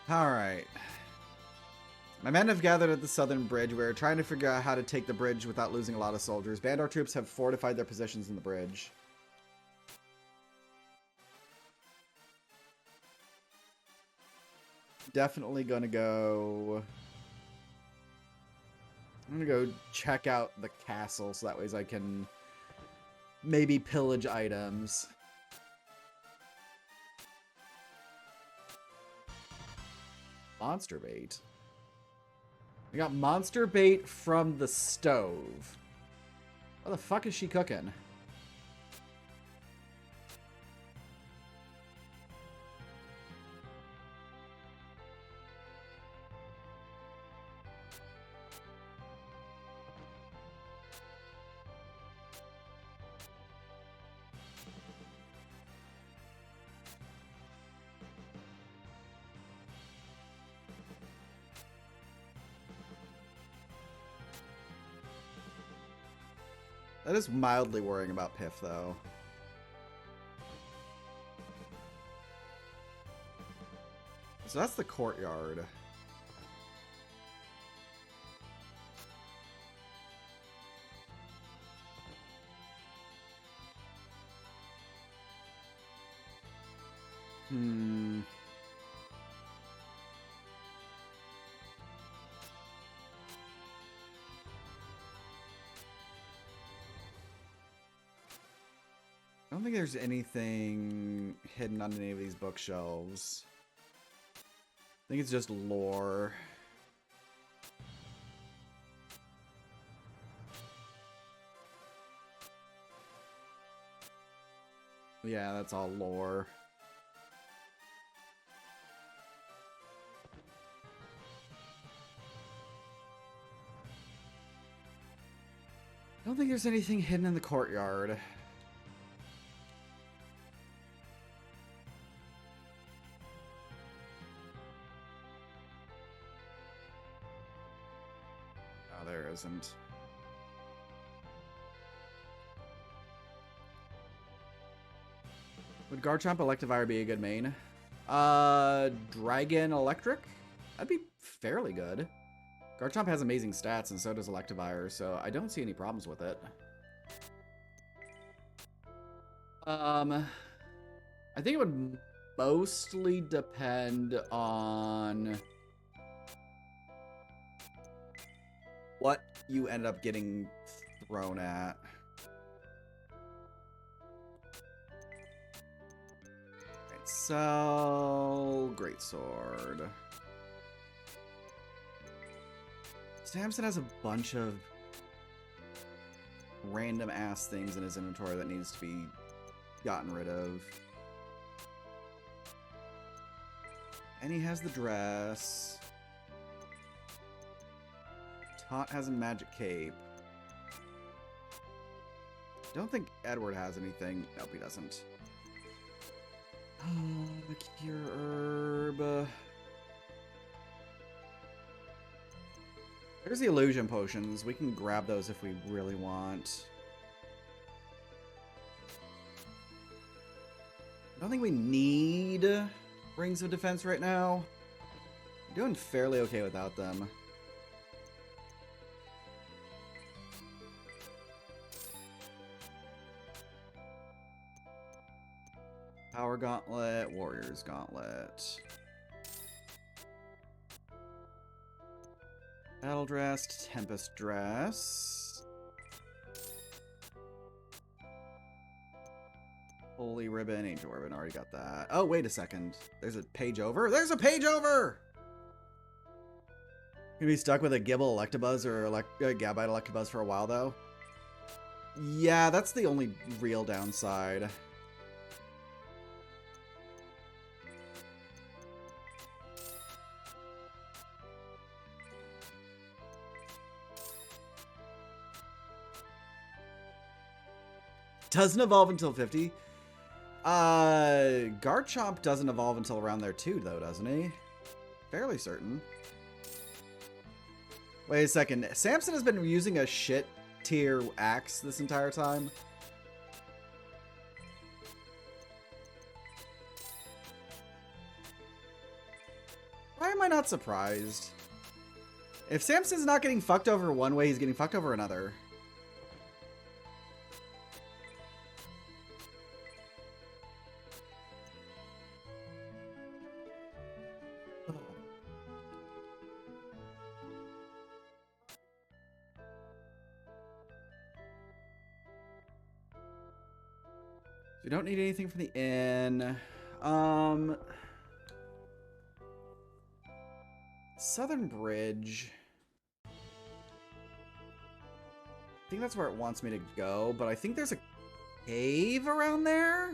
Alright. My men have gathered at the southern bridge. We're trying to figure out how to take the bridge without losing a lot of soldiers. Bandore troops have fortified their positions in the bridge. Definitely gonna go... I'm gonna go check out the castle so that way I can maybe pillage items. Monster bait. We got monster bait from the stove. What the fuck is she cooking? That is mildly worrying about Piff, though. So that's the courtyard. I don't think there's anything hidden on any of these bookshelves. I think it's just lore. Yeah, that's all lore. I don't think there's anything hidden in the courtyard. Oh, there isn't. Would Garchomp Electivire be a good main? Dragon Electric? That'd be fairly good. Garchomp has amazing stats, and so does Electivire, so I don't see any problems with it. I think it would mostly depend on what you end up getting thrown at. Right, so Greatsword. Samson has a bunch of random ass things in his inventory that needs to be gotten rid of. And he has the dress. Taunt has a magic cape. Don't think Edward has anything. Nope, he doesn't. The cure herb. There's the illusion potions. We can grab those if we really want. I don't think we need Rings of Defense right now. I'm doing fairly okay without them. Power Gauntlet, Warrior's Gauntlet. Battle Dress, Tempest Dress. Holy Ribbon, Angel Ribbon, already got that. Oh, wait a second. There's a page over? There's a page over! Gonna be stuck with a Gible Electabuzz or Gabite Electabuzz for a while, though. Yeah, that's the only real downside. Doesn't evolve until 50. Garchomp doesn't evolve until around there too, though, doesn't he? Fairly certain. Wait a second. Samson has been using a shit tier axe this entire time. Why am I not surprised? If Samson's not getting fucked over one way, he's getting fucked over another. We don't need anything from the inn. Southern Bridge. I think that's where it wants me to go, but I think there's a cave around there?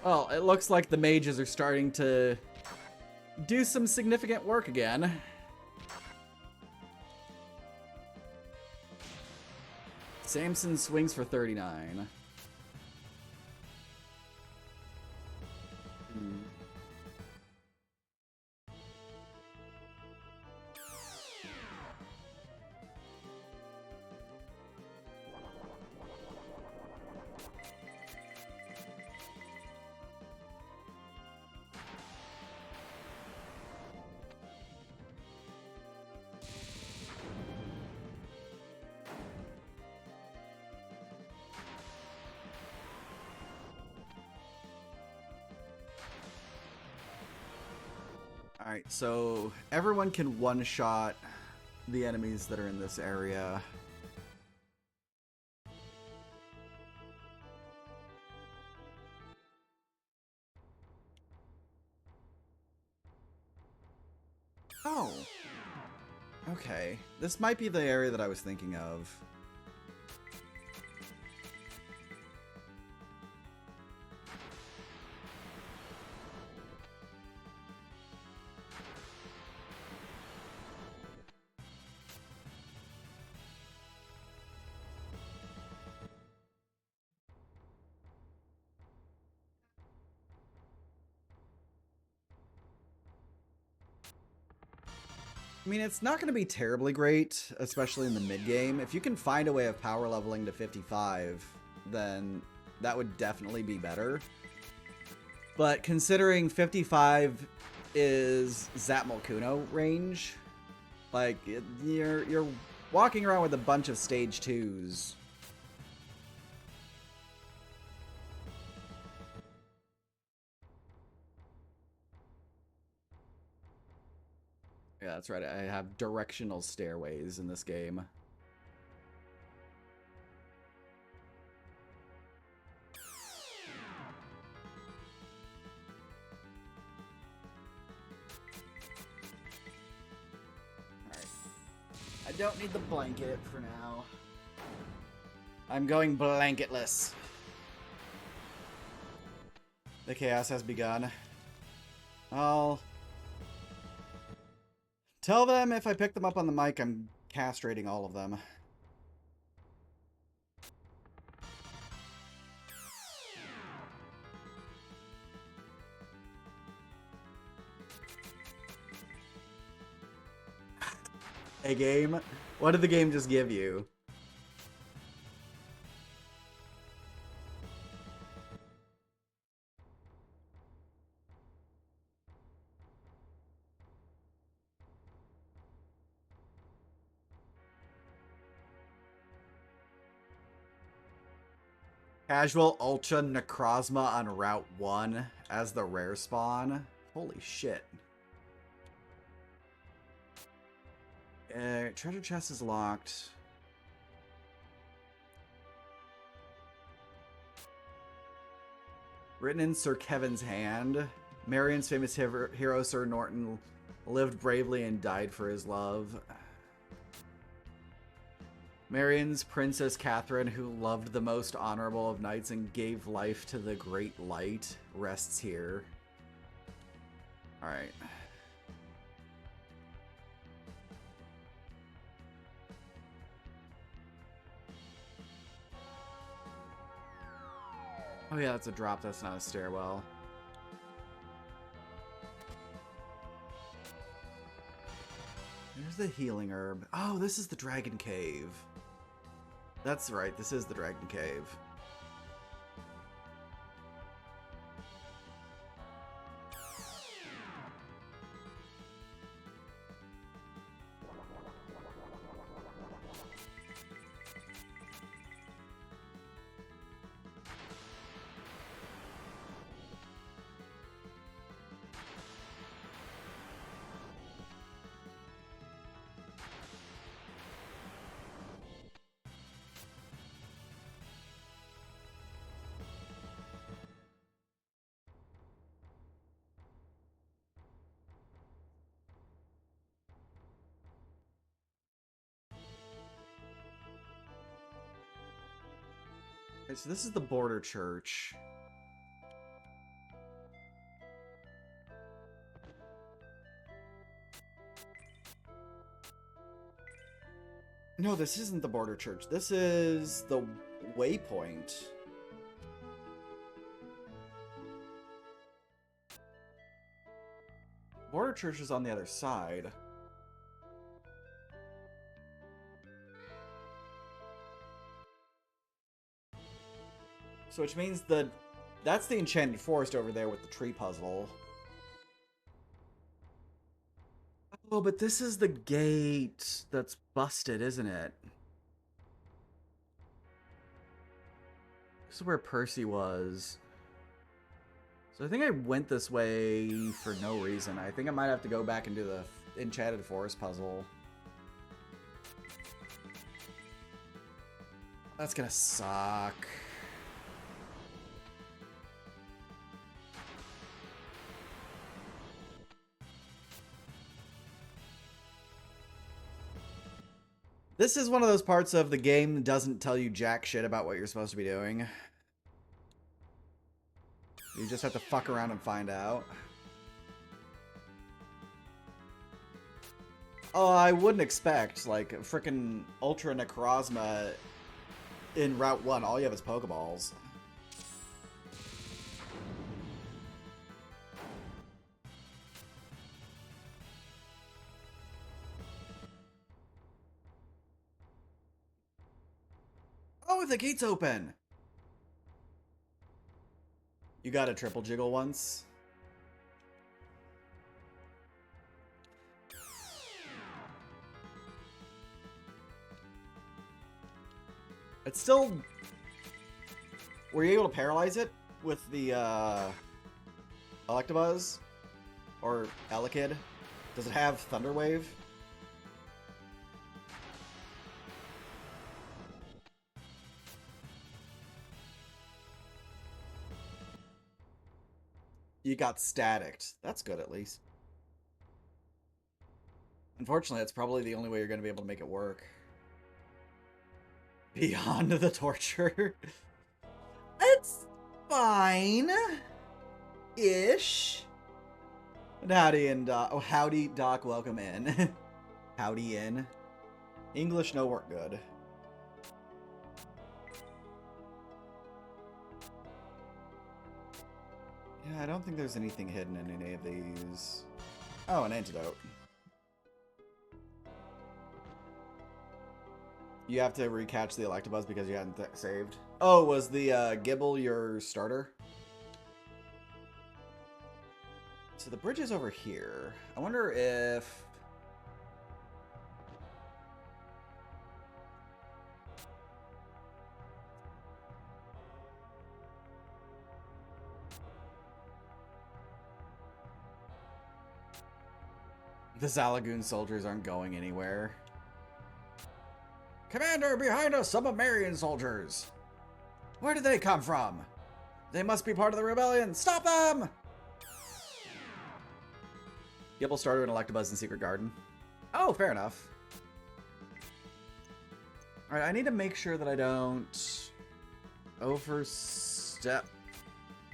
Well, it looks like the mages are starting to do some significant work again. Samson swings for 39. Alright, so everyone can one-shot the enemies that are in this area. Oh. Okay. This might be the area that I was thinking of. I mean, it's not going to be terribly great, especially in the mid-game. If you can find a way of power leveling to 55, then that would definitely be better. But considering 55 is Zapmalkuno range, like, you're walking around with a bunch of stage 2s. Yeah, that's right. I have directional stairways in this game. Alright. I don't need the blanket for now. I'm going blanketless. The chaos has begun. I'll tell them if I pick them up on the mic, I'm castrating all of them. Hey, game. What did the game just give you? Casual Ultra Necrozma on Route 1 as the rare spawn. Holy shit. Treasure chest is locked. Written in Sir Kevin's hand. Marion's famous hero Sir Norton lived bravely and died for his love. Marion's Princess Catherine, who loved the most honorable of knights and gave life to the great light, rests here. Alright. Oh yeah, that's a drop, that's not a stairwell. There's the healing herb. Oh, this is the dragon cave. That's right, this is the dragon cave. Okay, so this is the border church. No, this isn't the border church. This is the waypoint. Border church is on the other side. So which means that's the enchanted forest over there with the tree puzzle. Oh, but this is the gate that's busted, isn't it? This is where Percy was. So I think I went this way for no reason. I think I might have to go back and do the enchanted forest puzzle. That's gonna suck. This is one of those parts of the game that doesn't tell you jack shit about what you're supposed to be doing. You just have to fuck around and find out. Oh, I wouldn't expect, like, frickin' Ultra Necrozma in Route 1. All you have is Pokeballs. if the gate's open? You got a triple jiggle once. It's still... Were you able to paralyze it with the Electabuzz? Or Elekid? Does it have Thunder Wave? You got staticked. That's good, at least. Unfortunately, that's probably the only way you're going to be able to make it work. Beyond the torture. It's fine. Ish. And howdy, and oh, howdy, Doc, welcome in. Howdy in. English no work good. Yeah, I don't think there's anything hidden in any of these. Oh, an antidote. You have to recatch the Electabuzz because you hadn't saved. Oh, was the Gibble your starter? So the bridge is over here. I wonder if... The Zalagoon soldiers aren't going anywhere. Commander, behind us, some Marian soldiers! Where did they come from? They must be part of the rebellion! Stop them! Gibble started an Electabuzz in Secret Garden. Oh, fair enough. Alright, I need to make sure that I don't overstep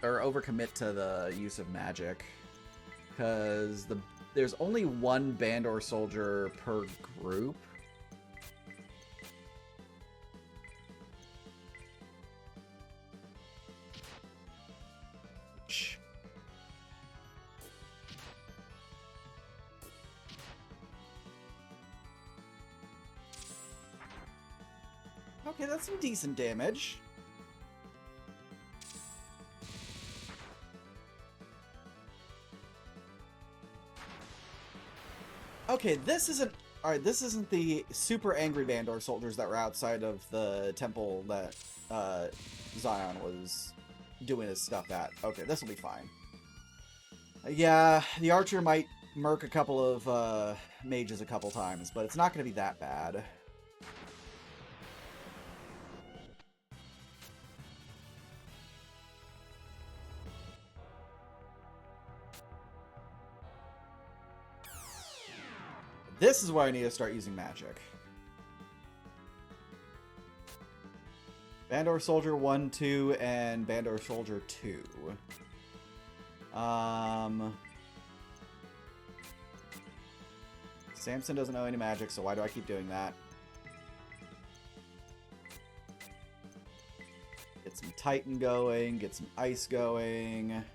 or overcommit to the use of magic. Because there's only one Bandore soldier per group. Okay, that's some decent damage. Okay, this isn't... Alright, this isn't the super angry Bandore soldiers that were outside of the temple that Zion was doing his stuff at. Okay, this will be fine. Yeah, the archer might murk a couple of mages a couple times, but it's not going to be that bad. This is where I need to start using magic. Bandore Soldier 1, 2, and Bandore Soldier 2. Samson doesn't know any magic, so why do I keep doing that? Get some Titan going, get some Ice going.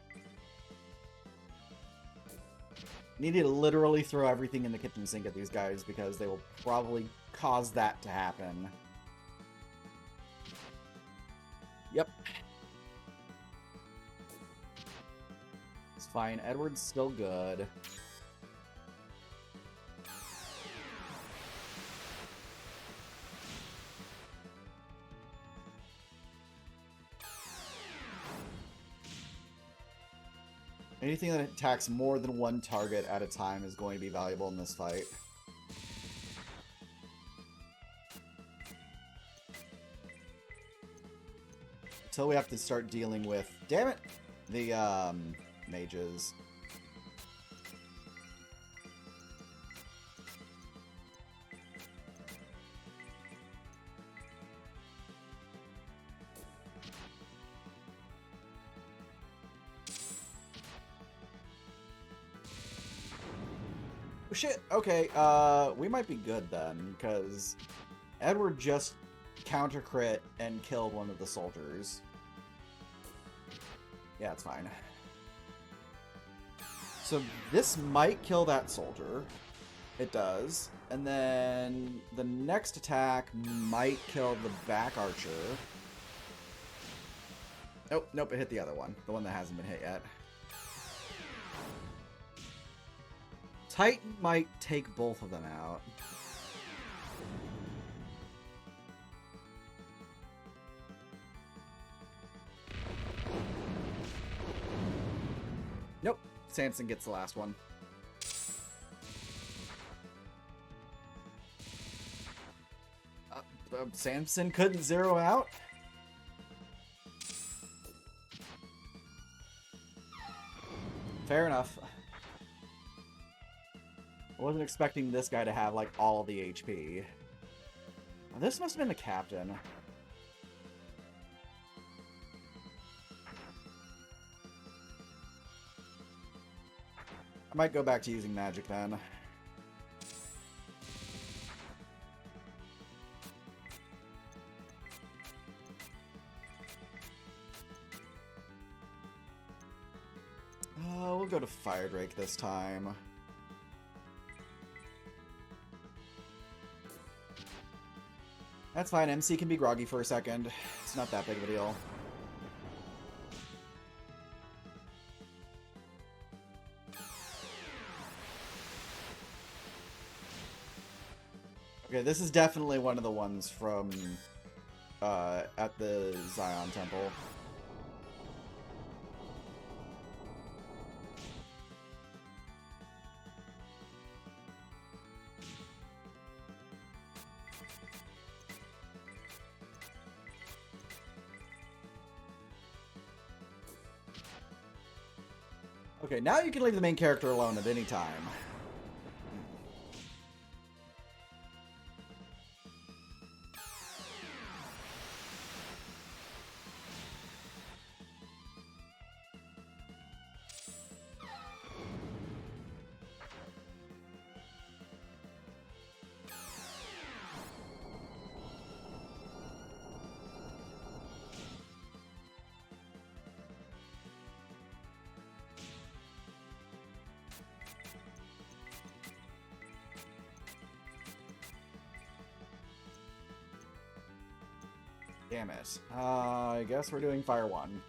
Need to literally throw everything in the kitchen sink at these guys because they will probably cause that to happen. Yep. It's fine. Edward's still good. Anything that attacks more than one target at a time is going to be valuable in this fight. Until we have to start dealing with, damn it, the mages. Shit, okay, we might be good then, because Edward just counter crit and killed one of the soldiers. Yeah, it's fine. So this might kill that soldier. It does. And then the next attack might kill the back archer. Nope, nope, it hit the other one. The one that hasn't been hit yet. Titan might take both of them out. Nope, Samson gets the last one. Samson couldn't zero out? Fair enough. I wasn't expecting this guy to have, like, all the HP. This must have been the captain. I might go back to using magic then. We'll go to Fire Drake this time. That's fine, MC can be groggy for a second. It's not that big of a deal. Okay, this is definitely one of the ones from at the Zion Temple. Okay, now you can leave the main character alone at any time. Damn it. I guess we're doing Fire 1.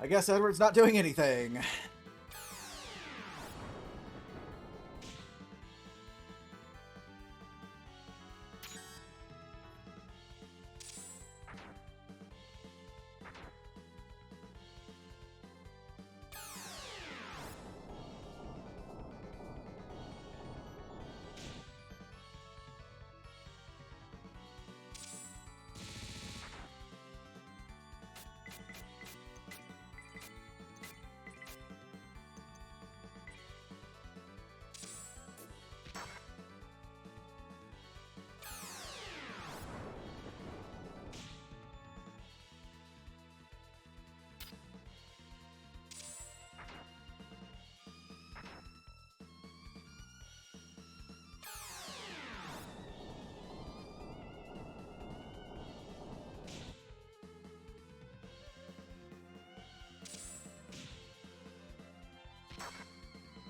I guess Edward's not doing anything.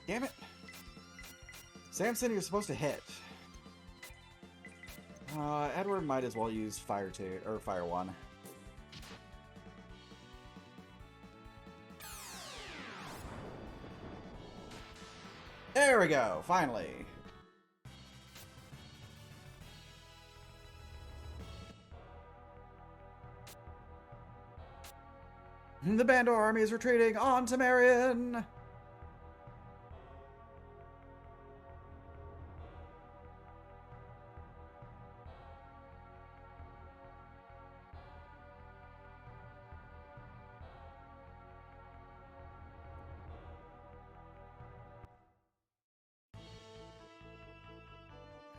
Damn it. Samson, you're supposed to hit. Edward might as well use Fire 2 or Fire 1. There we go, finally. The Bandore army is retreating on Tamarian.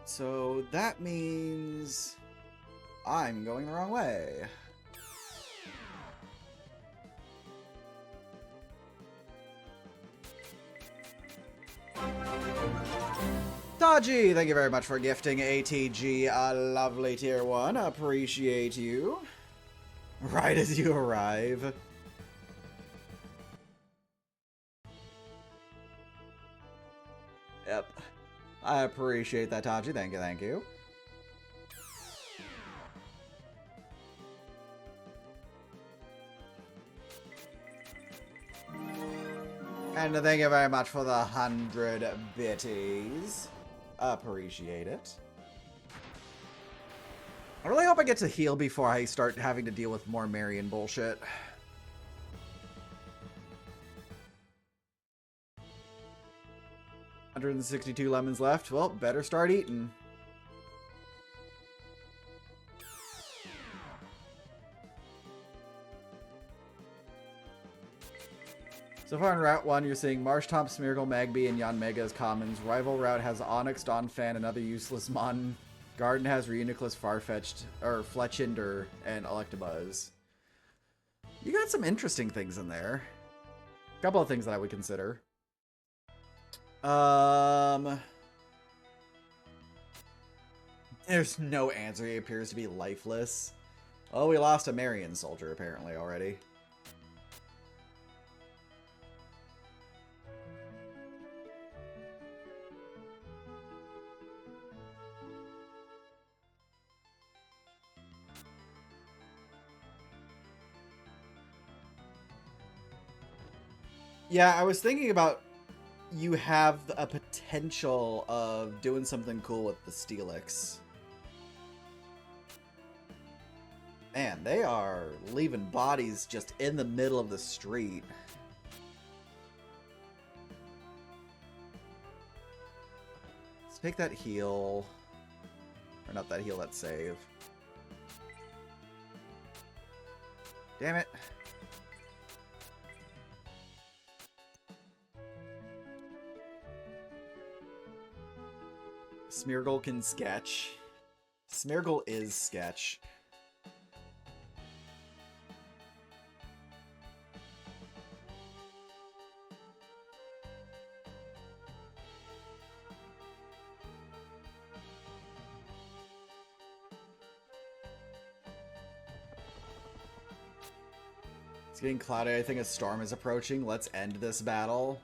So that means I'm going the wrong way. Dodgy, thank you very much for gifting ATG a lovely tier 1. Appreciate you. Right as you arrive. Yep. I appreciate that, Tachi. Thank you, thank you. And thank you very much for the 100 bitties. Appreciate it. I really hope I get to heal before I start having to deal with more Marion bullshit. $162 lemons left. Well, better start eating. So far in Route 1, you're seeing Marshtomp, Smeargle, Magby, and Yanmega as commons. Rival Route has Onix, Donphan, and other useless Mon. Garden has Reuniclus, Farfetch'd, or Fletchinder, and Electabuzz. You got some interesting things in there. A couple of things that I would consider. There's no answer. He appears to be lifeless. Oh, we lost a Marion soldier, apparently, already. Yeah, I was thinking about you have a potential of doing something cool with the Steelix. Man, they are leaving bodies just in the middle of the street. Let's take that heal. Or not that heal, that save. Damn it. Smeargle can sketch. Smeargle is sketch. It's getting cloudy. I think a storm is approaching. Let's end this battle.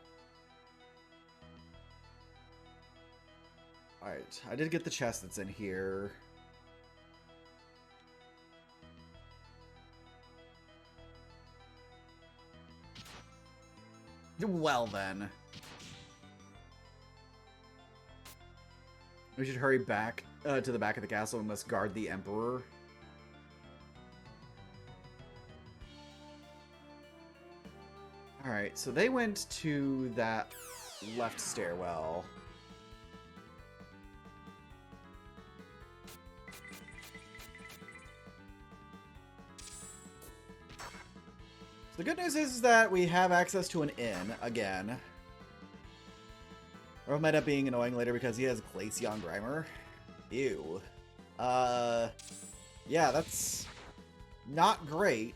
Alright, I did get the chest that's in here. Well then. We should hurry back to the back of the castle and must guard the Emperor. Alright, so they went to that left stairwell. So the good news is that we have access to an inn, again. Or it might end up being annoying later because he has Glaceon Grimer. Ew. Yeah, that's not great.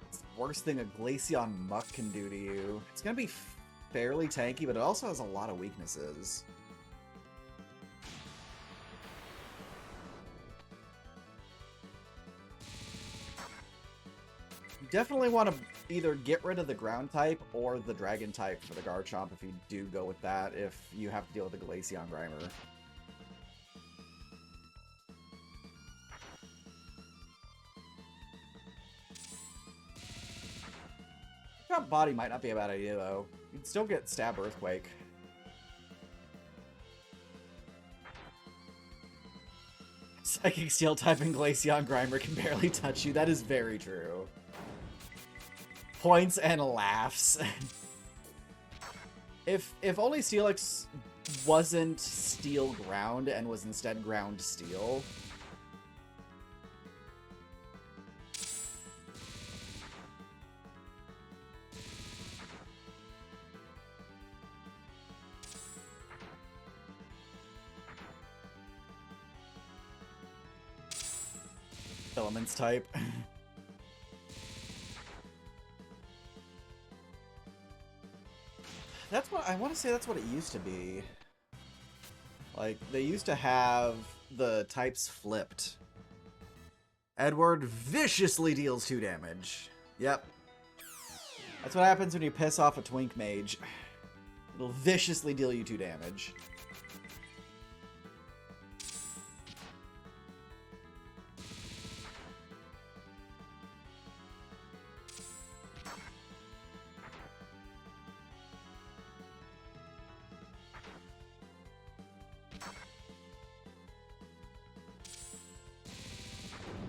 It's the worst thing a Glaceon Muck can do to you. It's gonna be fairly tanky, but it also has a lot of weaknesses. Definitely want to either get rid of the ground type or the dragon type for the Garchomp if you do go with that, if you have to deal with the Glaceon Grimer. Drop body might not be a bad idea though. You'd still get Stab Earthquake. Psychic Steel type and Glaceon Grimer can barely touch you. That is very true. Points and laughs. If only Steelix wasn't Steel Ground and was instead Ground Steel. Elements type. That's what I want to say. That's what it used to be. Like, they used to have the types flipped. Edward viciously deals 2 damage. Yep. That's what happens when you piss off a twink mage. It'll viciously deal you 2 damage.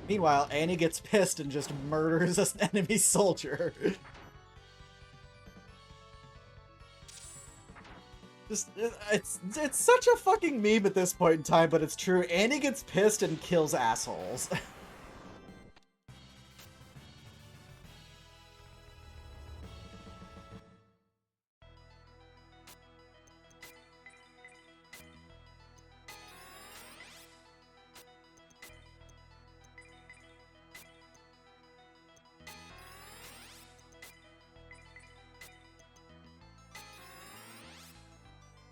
Meanwhile, Annie gets pissed and just murders an enemy soldier. It's such a fucking meme at this point in time, but it's true. Annie gets pissed and kills assholes.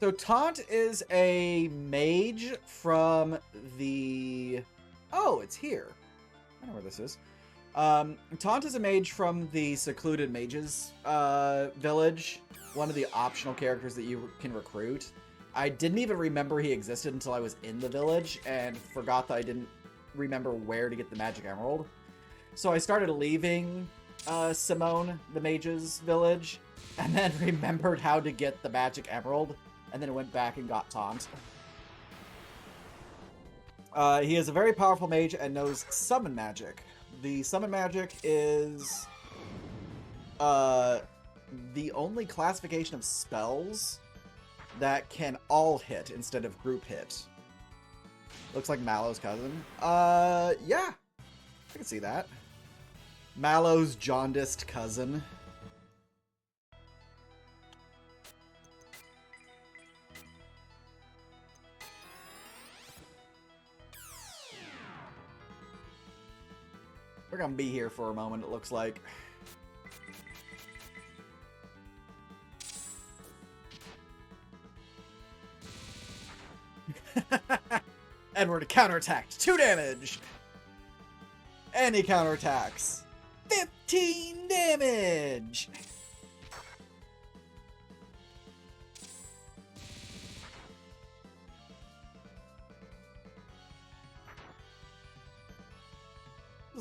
So Taunt is a mage from the... Oh, it's here. I know where this is. Taunt is a mage from the Secluded Mages village. One of the optional characters that you can recruit. I didn't even remember he existed until I was in the village and forgot that I didn't remember where to get the magic emerald. So I started leaving Simone, the mage's village, and then remembered how to get the magic emerald. And then went back and got Taunt. He is a very powerful mage and knows summon magic. The summon magic is the only classification of spells that can all hit instead of group hit. Looks like Mallow's cousin. Yeah. I can see that. Mallow's jaundiced cousin. We're gonna be here for a moment, it looks like. Edward counterattacked. 2 damage! And he counterattacks. 15 damage!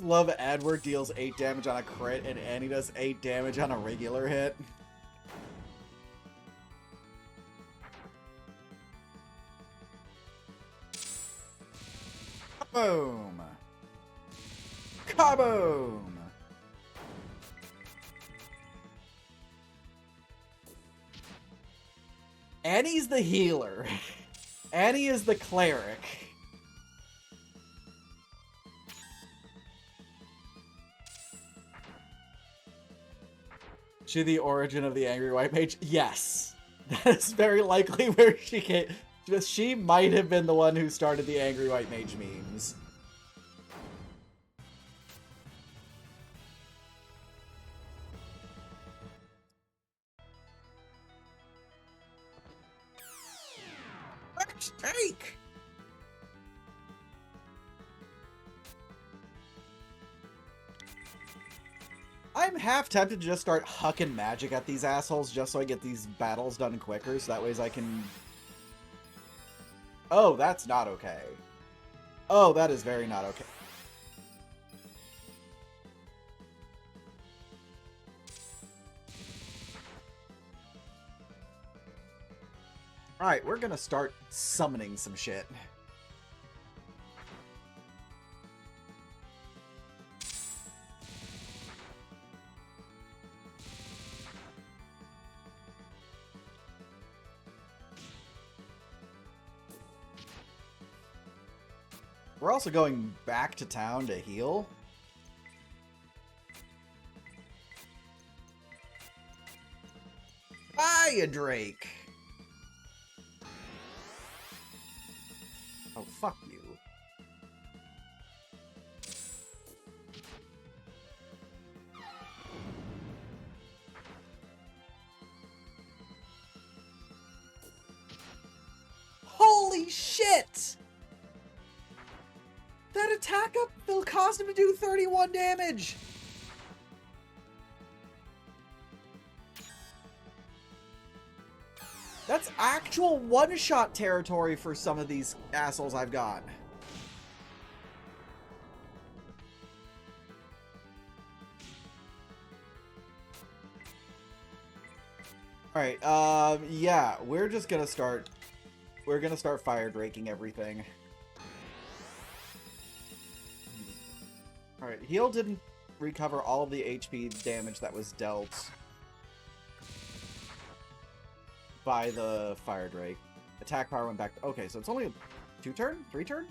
Love Edward deals 8 damage on a crit and Annie does 8 damage on a regular hit. Kaboom! Kaboom! Annie's the healer. Annie is the cleric. She the origin of the Angry White Mage? Yes. That is very likely where she came. She might have been the one who started the Angry White Mage memes. Let's take! I'm half tempted to just start hucking magic at these assholes just so I get these battles done quicker, so that way I can... Oh, that's not okay. Oh, that is very not okay. Alright, we're gonna start summoning some shit. We're also going back to town to heal. Hiya, Drake! Oh, fuck you. Holy shit! That attack up, they'll cause him to do 31 damage. That's actual one-shot territory for some of these assholes I've got. Alright, yeah, we're gonna start fire draking everything. Alright, heal didn't recover all of the HP damage that was dealt by the fire drake. Attack power went back. Okay, so it's only a 2-turn? 3-turn?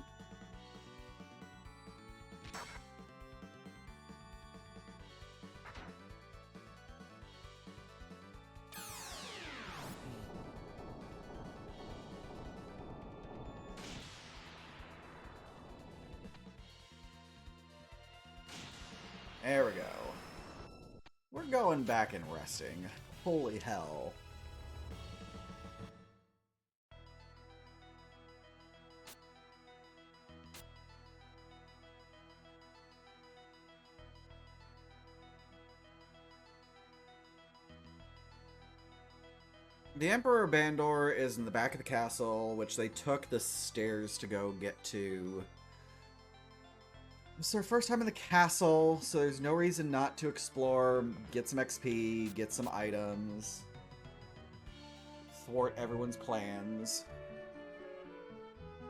There we go. We're going back and resting. Holy hell. The Emperor Bandore is in the back of the castle, which they took the stairs to go get to. It's their first time in the castle, so there's no reason not to explore, get some XP, get some items, thwart everyone's plans,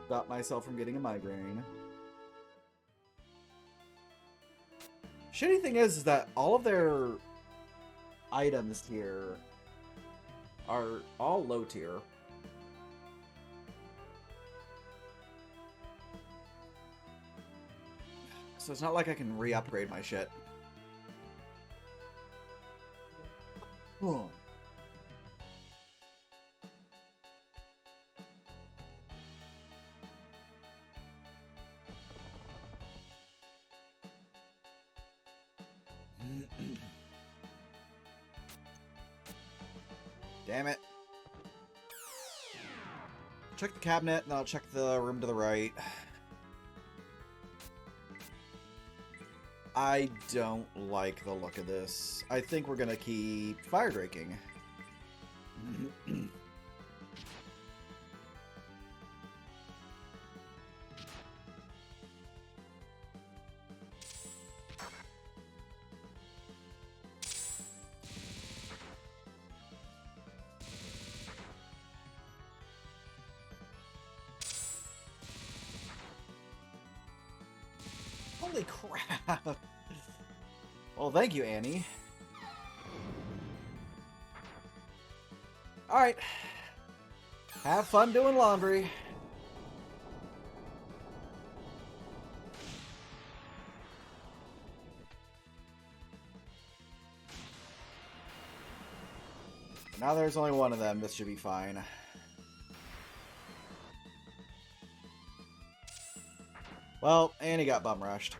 stop myself from getting a migraine. Shitty thing is that all of their items here are all low tier. So it's not like I can re-upgrade my shit. Oh. Damn it. Check the cabinet, and I'll check the room to the right. I don't like the look of this. I think we're gonna keep fire draking. Holy crap! Well, thank you, Annie. Alright. Have fun doing laundry. Now there's only one of them. This should be fine. Well, Annie got bum rushed.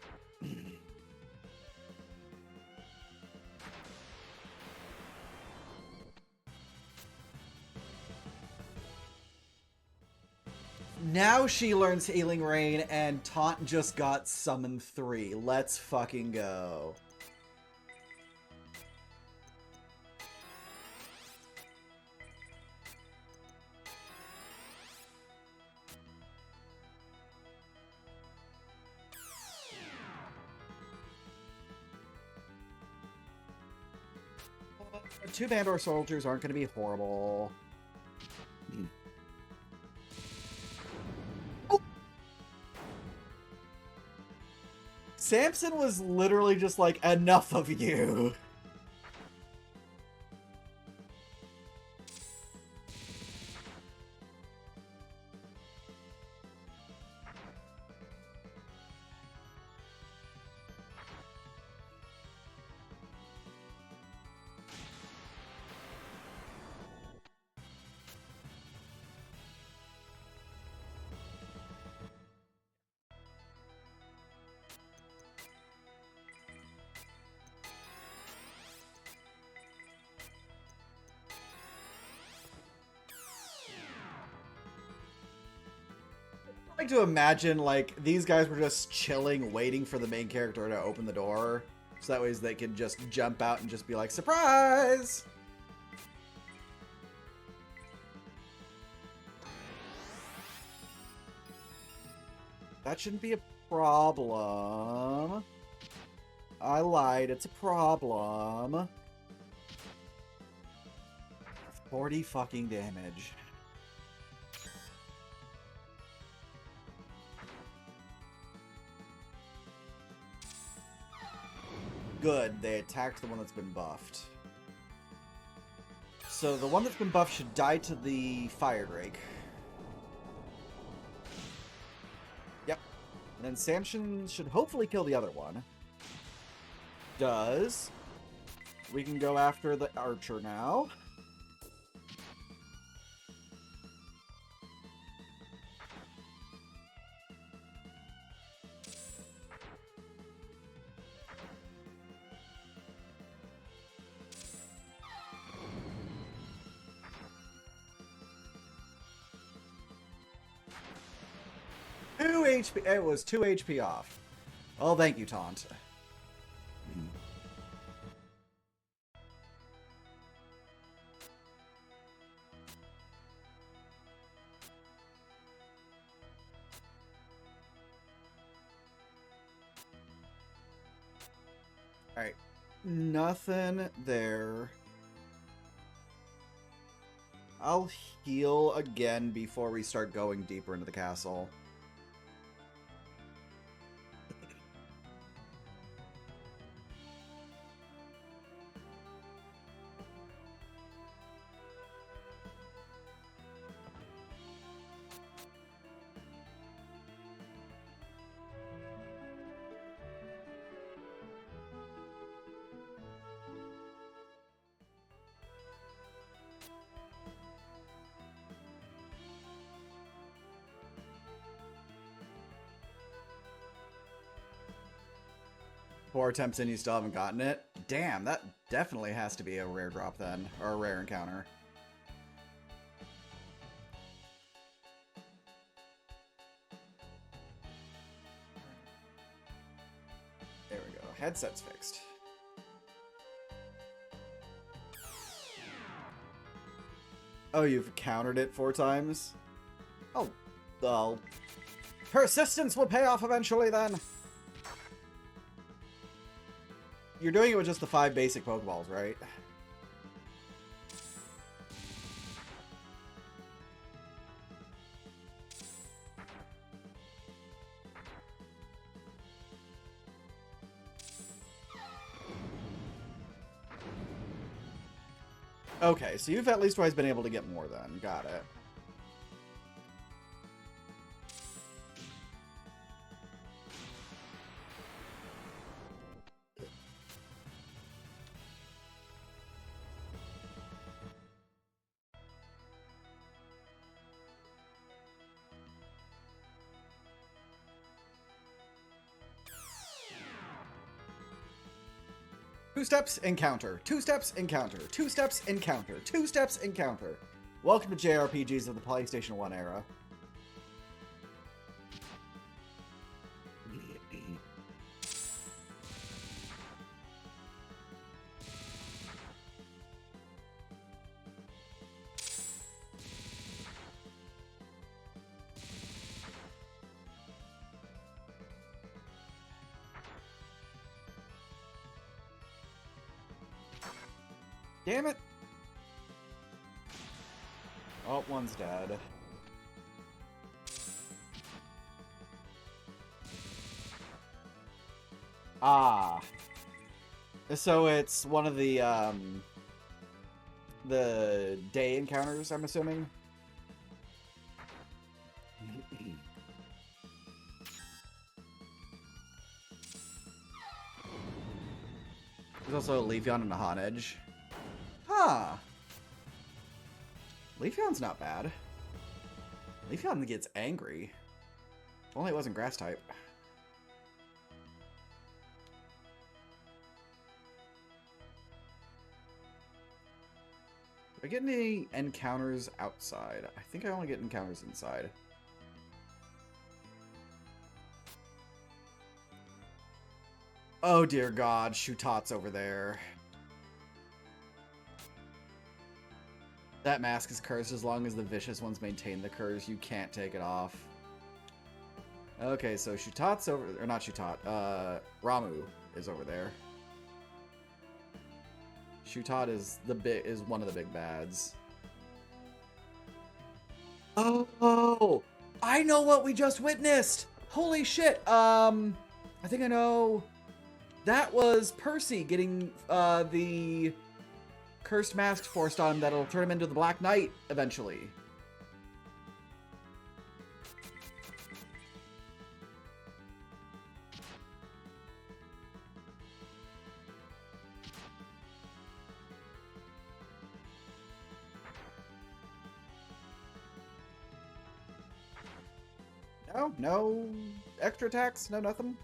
Now she learns Healing Rain, and Taunt just got Summon 3. Let's fucking go. Two Bandore soldiers aren't going to be horrible. Oh! Samson was literally just like, enough of you. I like to imagine, like, these guys were just chilling, waiting for the main character to open the door. So that way they could just jump out and just be like, surprise! That shouldn't be a problem. I lied, it's a problem. 40 fucking damage. Good, they attacked the one that's been buffed. So the one that's been buffed should die to the Fire Drake. Yep. And then Samson should hopefully kill the other one. Does. We can go after the archer now. It was 2 HP off. Oh, thank you, Taunt. Alright. Nothing there. I'll heal again before we start going deeper into the castle. Four attempts and you still haven't gotten it? Damn, that definitely has to be a rare drop then, or a rare encounter. There we go. Headset's fixed. Oh, you've countered it 4 times? Oh, well. Persistence will pay off eventually then! You're doing it with just the 5 basic Pokeballs, right? Okay, so you've at least twice been able to get more then. Got it. Two steps, encounter. 2 steps, encounter. 2 steps, encounter. 2 steps, encounter. Welcome to JRPGs of the PlayStation 1 era. Damn it! Oh, one's dead. Ah. So it's one of the day encounters, I'm assuming? There's also a Leafeon and a Honedge. Huh. Leafeon's not bad. Leafeon gets angry. If only it wasn't grass type. Do I get any encounters outside? I think I only get encounters inside. Oh dear God, Shutat's over there. That mask is cursed. As long as the vicious ones maintain the curse, you can't take it off. Okay, so Shutat's over, or not Shutat, Ramu is over there. Shutat is one of the big bads. Oh, I know what we just witnessed. Holy shit. I think I know. That was Percy getting the cursed mask forced on him that'll turn him into the Black Knight eventually. No, no extra attacks, no nothing.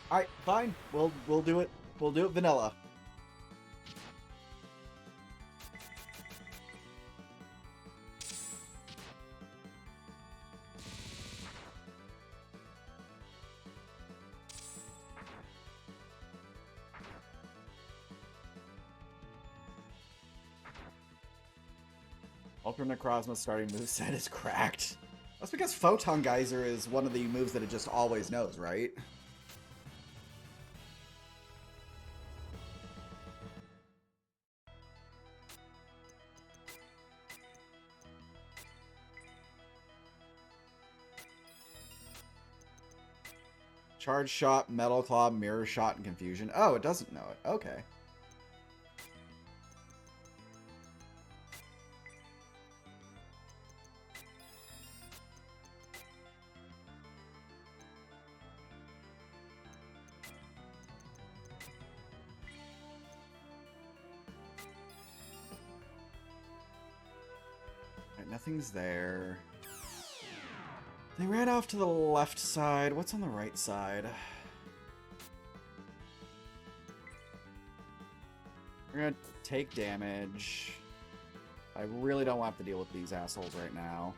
All right, fine. We'll do it. We'll do it vanilla. Ultra Necrozma's starting moveset is cracked. That's because Photon Geyser is one of the moves that it just always knows, right? Charge Shot, Metal Claw, Mirror Shot, and Confusion. Oh, it doesn't know it. Okay. Right, nothing's there. They ran off to the left side. What's on the right side? We're gonna take damage. I really don't want to deal with these assholes right now.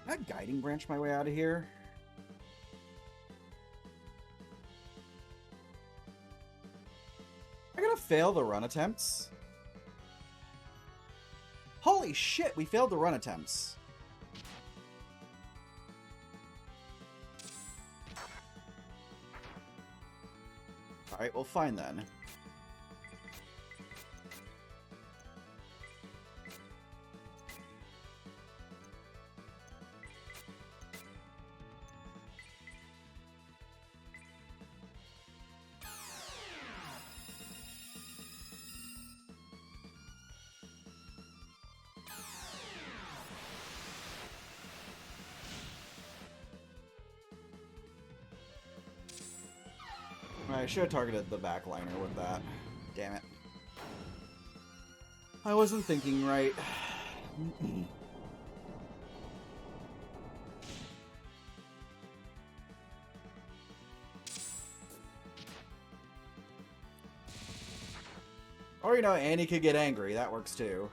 Can I Guiding Branch my way out of here? Am I gonna fail the run attempts? Holy shit, we failed the run attempts. Alright, well fine then. I should have targeted the backliner with that. Damn it. I wasn't thinking right. Or, you know, Annie could get angry. That works too.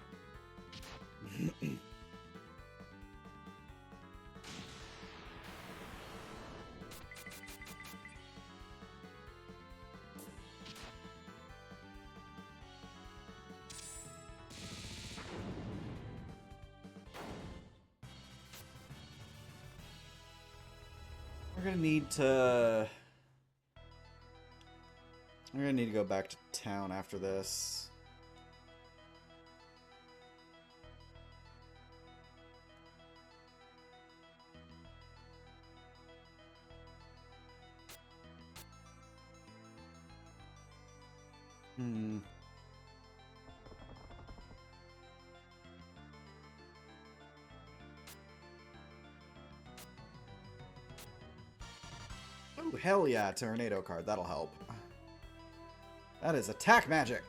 We're gonna need to go back to town after this. Oh, hell yeah, Tornado card. That'll help. That is attack magic.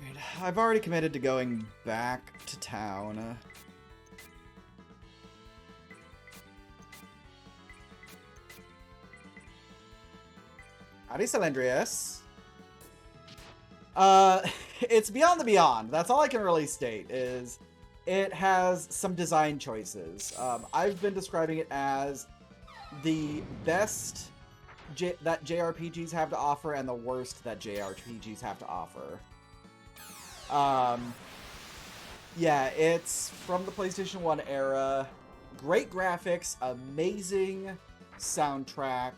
Right, I've already committed to going back to town. Howdy, Cylindrius. It's Beyond the Beyond. That's all I can really state, is it has some design choices. I've been describing it as the best that JRPGs have to offer and the worst that JRPGs have to offer. Yeah, it's from the PlayStation 1 era. Great graphics, amazing soundtrack,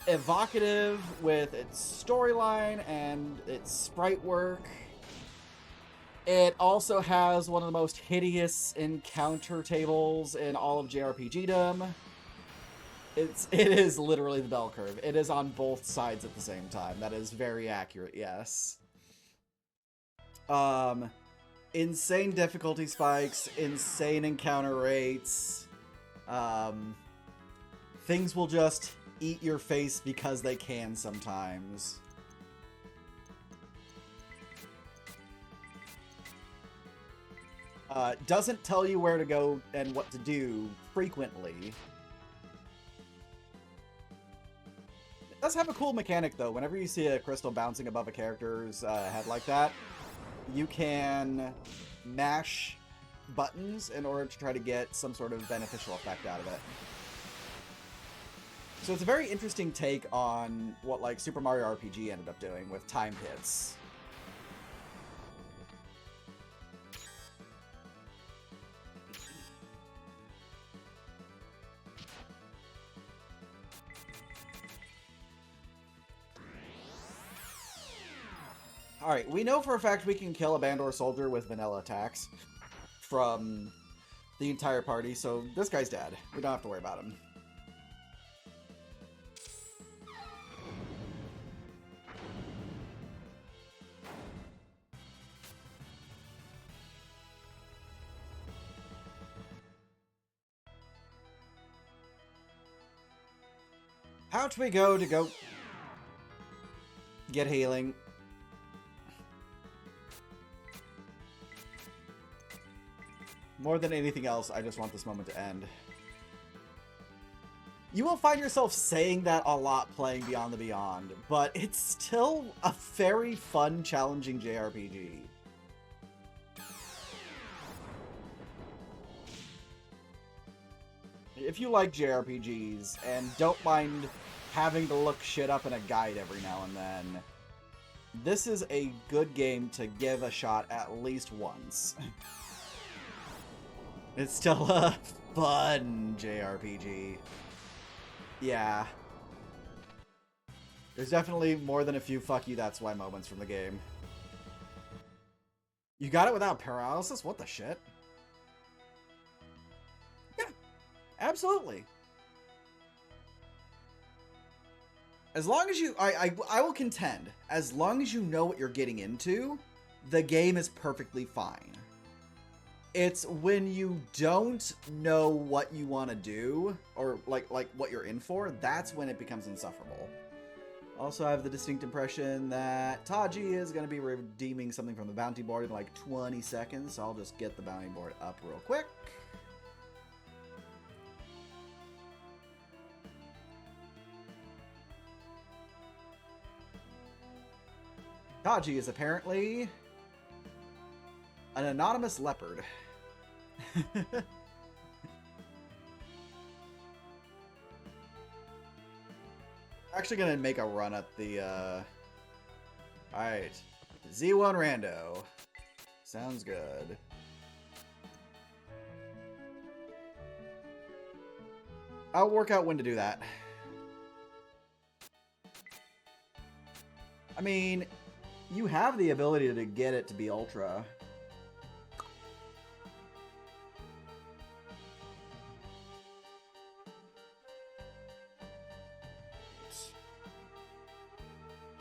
evocative with its storyline and its sprite work. It also has one of the most hideous encounter tables in all of JRPGdom. It is literally the bell curve. It is on both sides at the same time. That is very accurate, yes. Insane difficulty spikes, insane encounter rates. Things will just eat your face because they can sometimes. Doesn't tell you where to go and what to do frequently. It does have a cool mechanic, though. Whenever you see a crystal bouncing above a character's head like that, you can mash buttons in order to try to get some sort of beneficial effect out of it. So it's a very interesting take on what, like, Super Mario RPG ended up doing with time hits. Alright, we know for a fact we can kill a Bandore soldier with vanilla attacks from the entire party, so this guy's dead. We don't have to worry about him. Out we go to go get healing. More than anything else, I just want this moment to end. You will find yourself saying that a lot playing Beyond the Beyond, but it's still a very fun, challenging JRPG. If you like JRPGs and don't mind having to look shit up in a guide every now and then, this is a good game to give a shot at least once. It's still a fun JRPG. Yeah. There's definitely more than a few fuck you that's why moments from the game. You got it without paralysis? What the shit? Yeah, absolutely. As long as you... I will contend, as long as you know what you're getting into, the game is perfectly fine. It's when you don't know what you want to do, or like what you're in for, that's when it becomes insufferable. Also, I have the distinct impression that Taji is going to be redeeming something from the bounty board in like 20 seconds, so I'll just get the bounty board up real quick. Taji is apparently an anonymous leopard. Actually gonna make a run at the alright. Z1 Rando. Sounds good. I'll work out when to do that. I mean, you have the ability to get it to be ultra.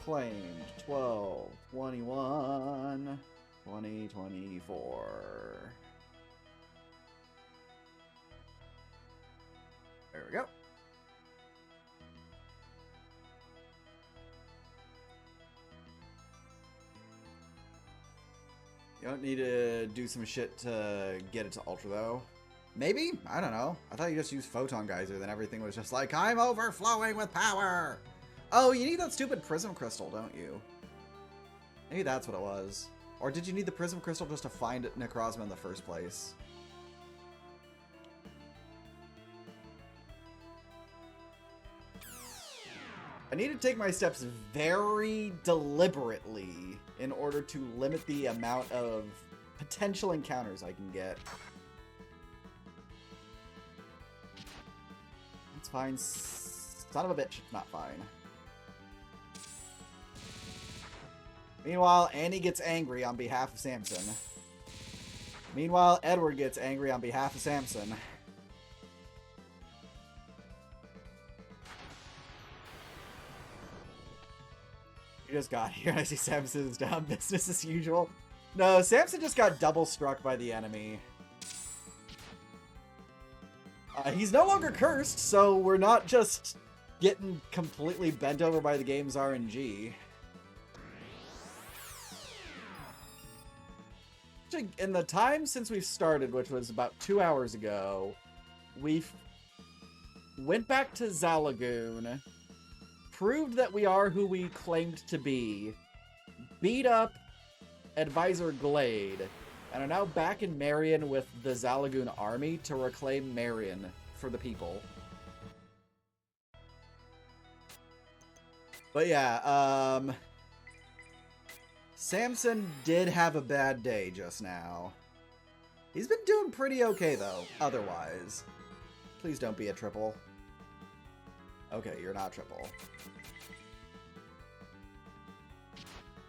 Claimed 12, 21, 2024. There we go. You don't need to do some shit to get it to Ultra, though. Maybe? I don't know. I thought you just used Photon Geyser, then everything was just like, I'm overflowing with power! Oh, you need that stupid Prism Crystal, don't you? Maybe that's what it was. Or did you need the Prism Crystal just to find Necrozma in the first place? I need to take my steps very deliberately in order to limit the amount of potential encounters I can get. It's fine. Son of a bitch, it's not fine. Meanwhile, Annie gets angry on behalf of Samson. Meanwhile, Edward gets angry on behalf of Samson. You just got here. I see Samson's down. Business as usual. No, Samson just got double struck by the enemy. He's no longer cursed, so we're not just getting completely bent over by the game's RNG. In the time since we've started, which was about 2 hours ago, we went back to Zalagoon, proved that we are who we claimed to be, beat up Advisor Glade, and are now back in Marion with the Zalagoon army to reclaim Marion for the people. But yeah, Samson did have a bad day just now. He's been doing pretty okay, though, otherwise. Please don't be a triple. Okay, you're not triple.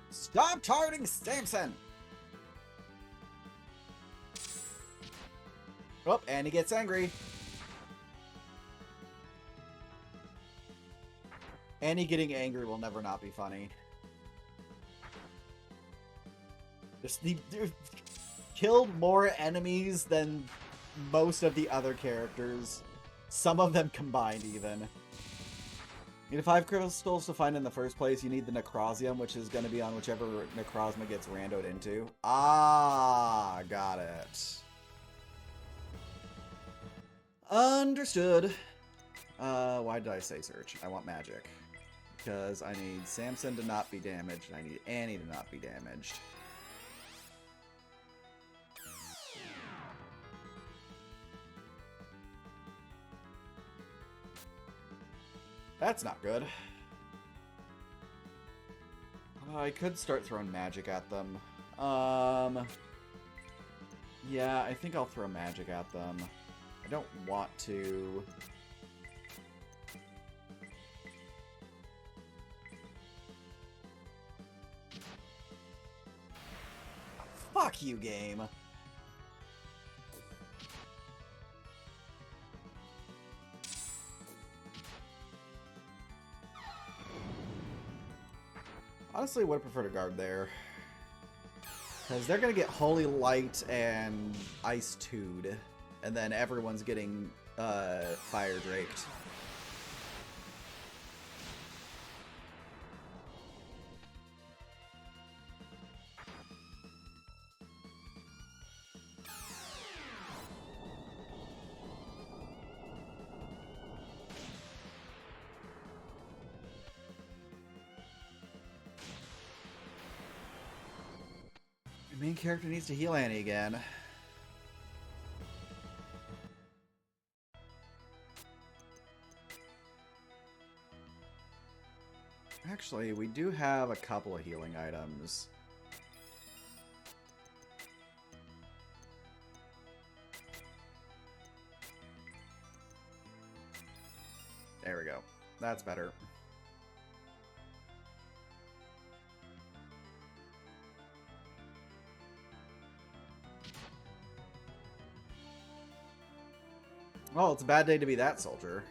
Stop targeting Samson! Oh, and he gets angry. Annie getting angry will never not be funny. Just killed more enemies than most of the other characters. Some of them combined, even. You need 5 crystals to find in the first place. You need the Necrosium, which is going to be on whichever Necrozma gets randoed into. Ah, got it. Understood. Why did I say search? I want magic. Because I need Samson to not be damaged, and I need Annie to not be damaged. That's not good. I could start throwing magic at them. Yeah, I think I'll throw magic at them. I don't want to. Fuck you, game. Honestly, would prefer to guard there. Because they're going to get Holy Light and Ice Tood. And then everyone's getting Fire Draked. The main character needs to heal Annie again. Actually, we do have a couple of healing items. There we go. That's better. Well, it's a bad day to be that soldier.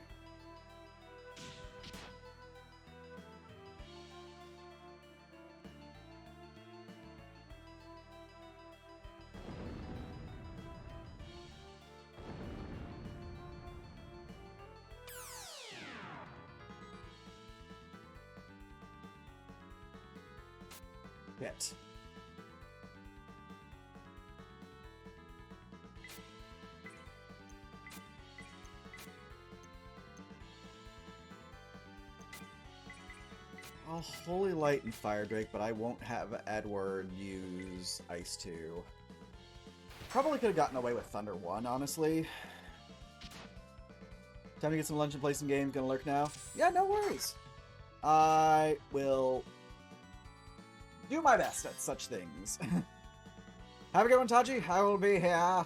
Bit. I'll Holy Light and Fire Drake, but I won't have Edward use Ice 2. Probably could have gotten away with Thunder 1, honestly. Time to get some lunch and play some games. Gonna lurk now? Yeah, no worries. I will do my best at such things. Have a good one, Taji. I will be here.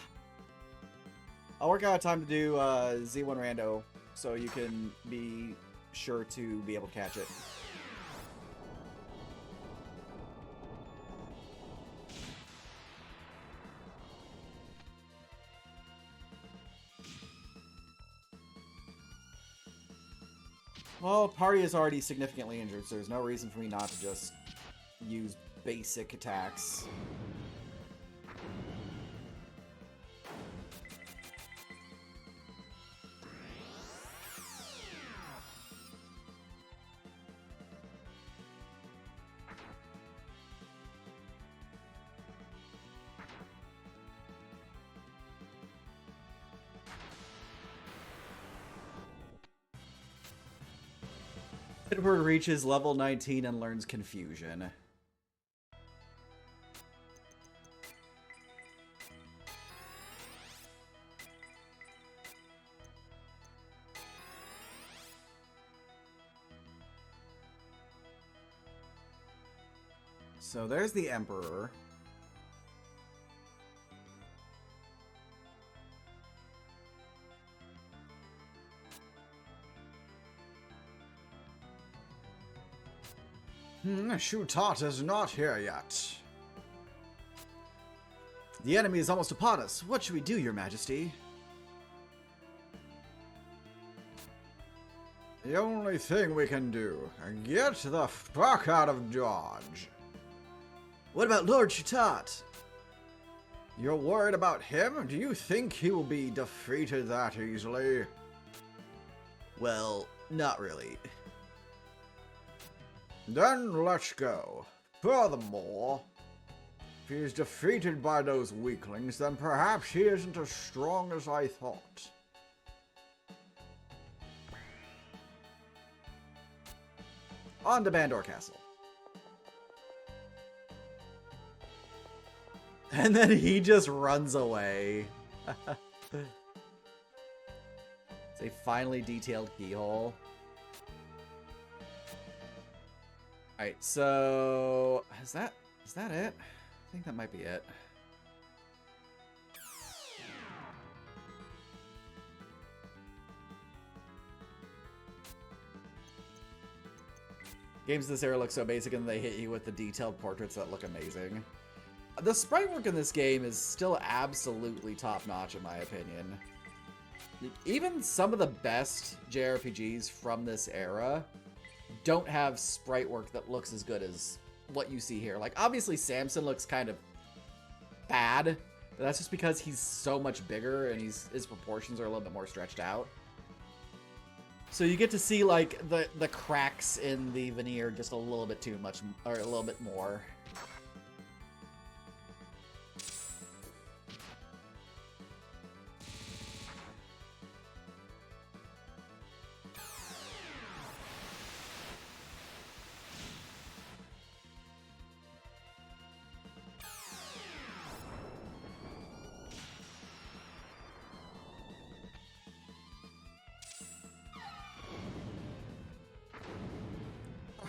I'll work out time to do Z1 Rando, so you can be sure to be able to catch it. Well, party is already significantly injured, so there's no reason for me not to just use basic attacks. Edward reaches level 19 and learns Confusion. So there's the Emperor. Shutat is not here yet. The enemy is almost upon us. What should we do, Your Majesty? The only thing we can do, get the fuck out of Dodge. What about Lord Shutat? You're worried about him? Do you think he will be defeated that easily? Well, not really. Then let's go. Furthermore, if he is defeated by those weaklings, then perhaps he isn't as strong as I thought. On to Bandore Castle. And then he just runs away. It's a finely detailed keyhole. Alright, so is that it? I think that might be it. Games in this era look so basic and they hit you with the detailed portraits that look amazing. The sprite work in this game is still absolutely top-notch in my opinion. Even some of the best JRPGs from this era don't have sprite work that looks as good as what you see here. Like, obviously Samson looks kind of bad, but that's just because he's so much bigger and his proportions are a little bit more stretched out. So you get to see, like, the cracks in the veneer just a little bit too much, or a little bit more.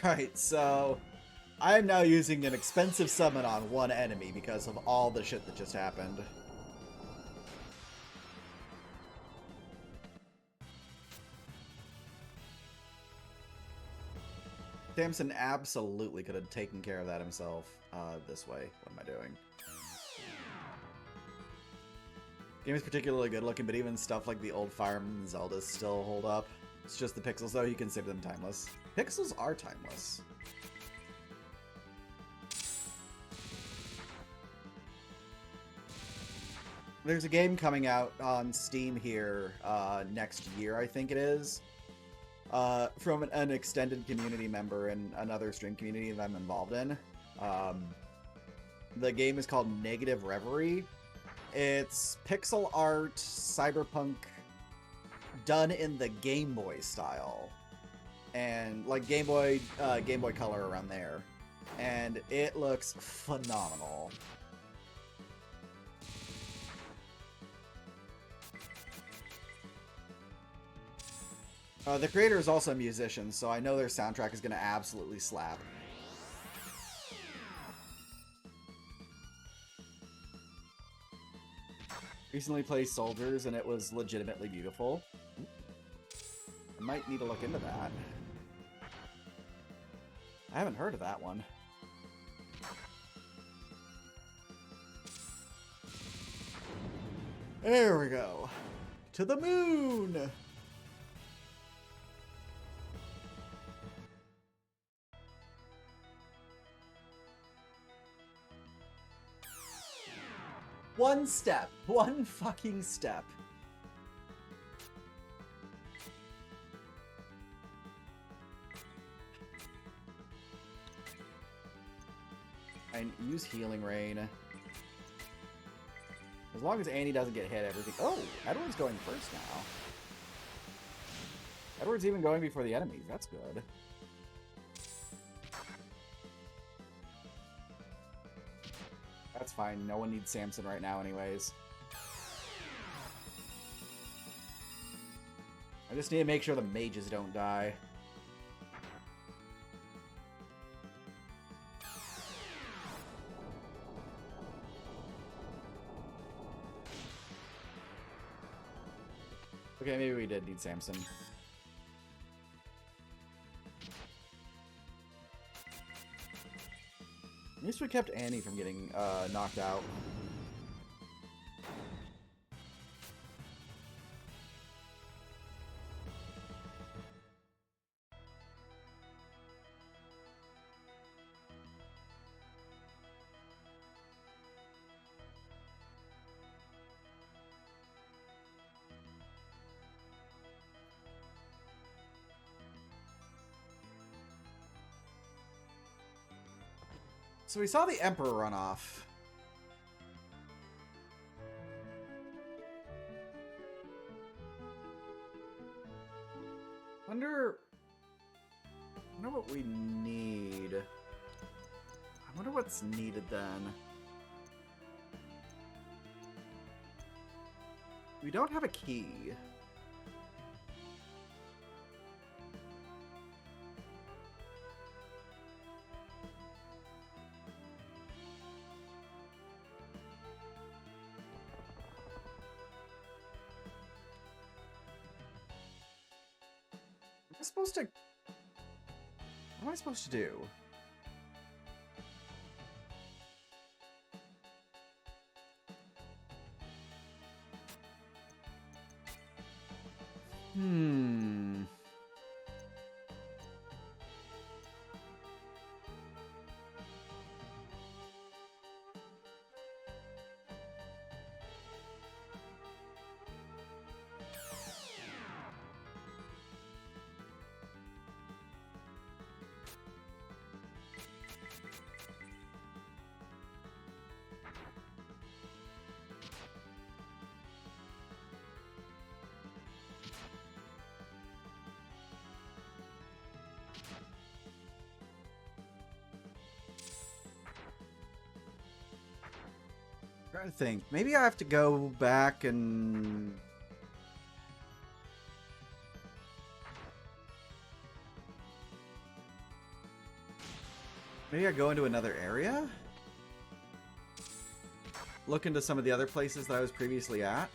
Alright, so I am now using an expensive summon on one enemy because of all the shit that just happened. Samson absolutely could have taken care of that himself. This way. What am I doing? Game is particularly good looking, but even stuff like the old Fire Emblem Zeldas still hold up. It's just the pixels, though. You consider them timeless. Pixels are timeless. There's a game coming out on Steam here next year, I think it is, from an extended community member in another stream community that I'm involved in. The game is called Negative Reverie. It's pixel art, cyberpunk, done in the Game Boy style. and like Game Boy Color around there, and it looks phenomenal. The creator is also a musician, so I know their soundtrack is going to absolutely slap. Recently played Soldiers, and it was legitimately beautiful. I might need to look into that. I haven't heard of that one. There we go. To the moon! One step. One fucking step. And use Healing Rain. As long as Annie doesn't get hit, everything... Oh! Edward's going first now. Edward's even going before the enemies. That's good. That's fine. No one needs Samson right now anyways. I just need to make sure the mages don't die. Okay, maybe we did need Samson. At least we kept Annie from getting knocked out. So we saw the Emperor run off. Wonder what we need. I wonder what's needed then. We don't have a key. What am I supposed to do? Trying to think. Maybe I have to go back and... Maybe I go into another area? Look into some of the other places that I was previously at?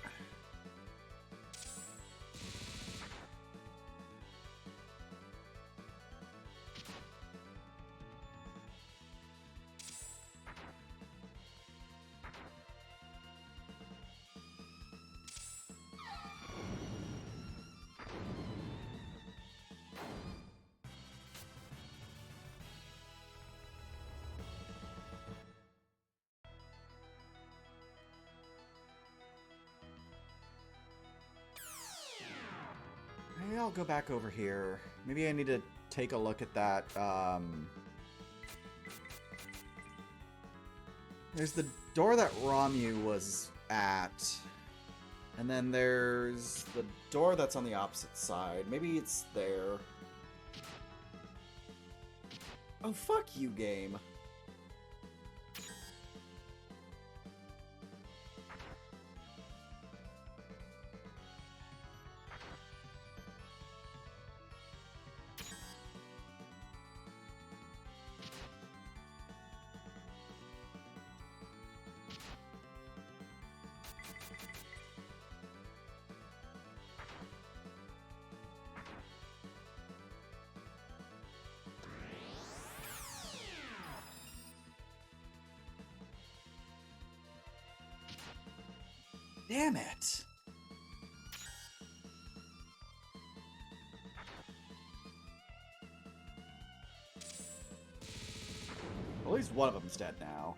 Maybe I'll go back over here. Maybe I need to take a look at that. There's the door that Ramu was at. And then there's the door that's on the opposite side. Maybe it's there. Oh, fuck you, game. Damn it! At least one of them's dead now.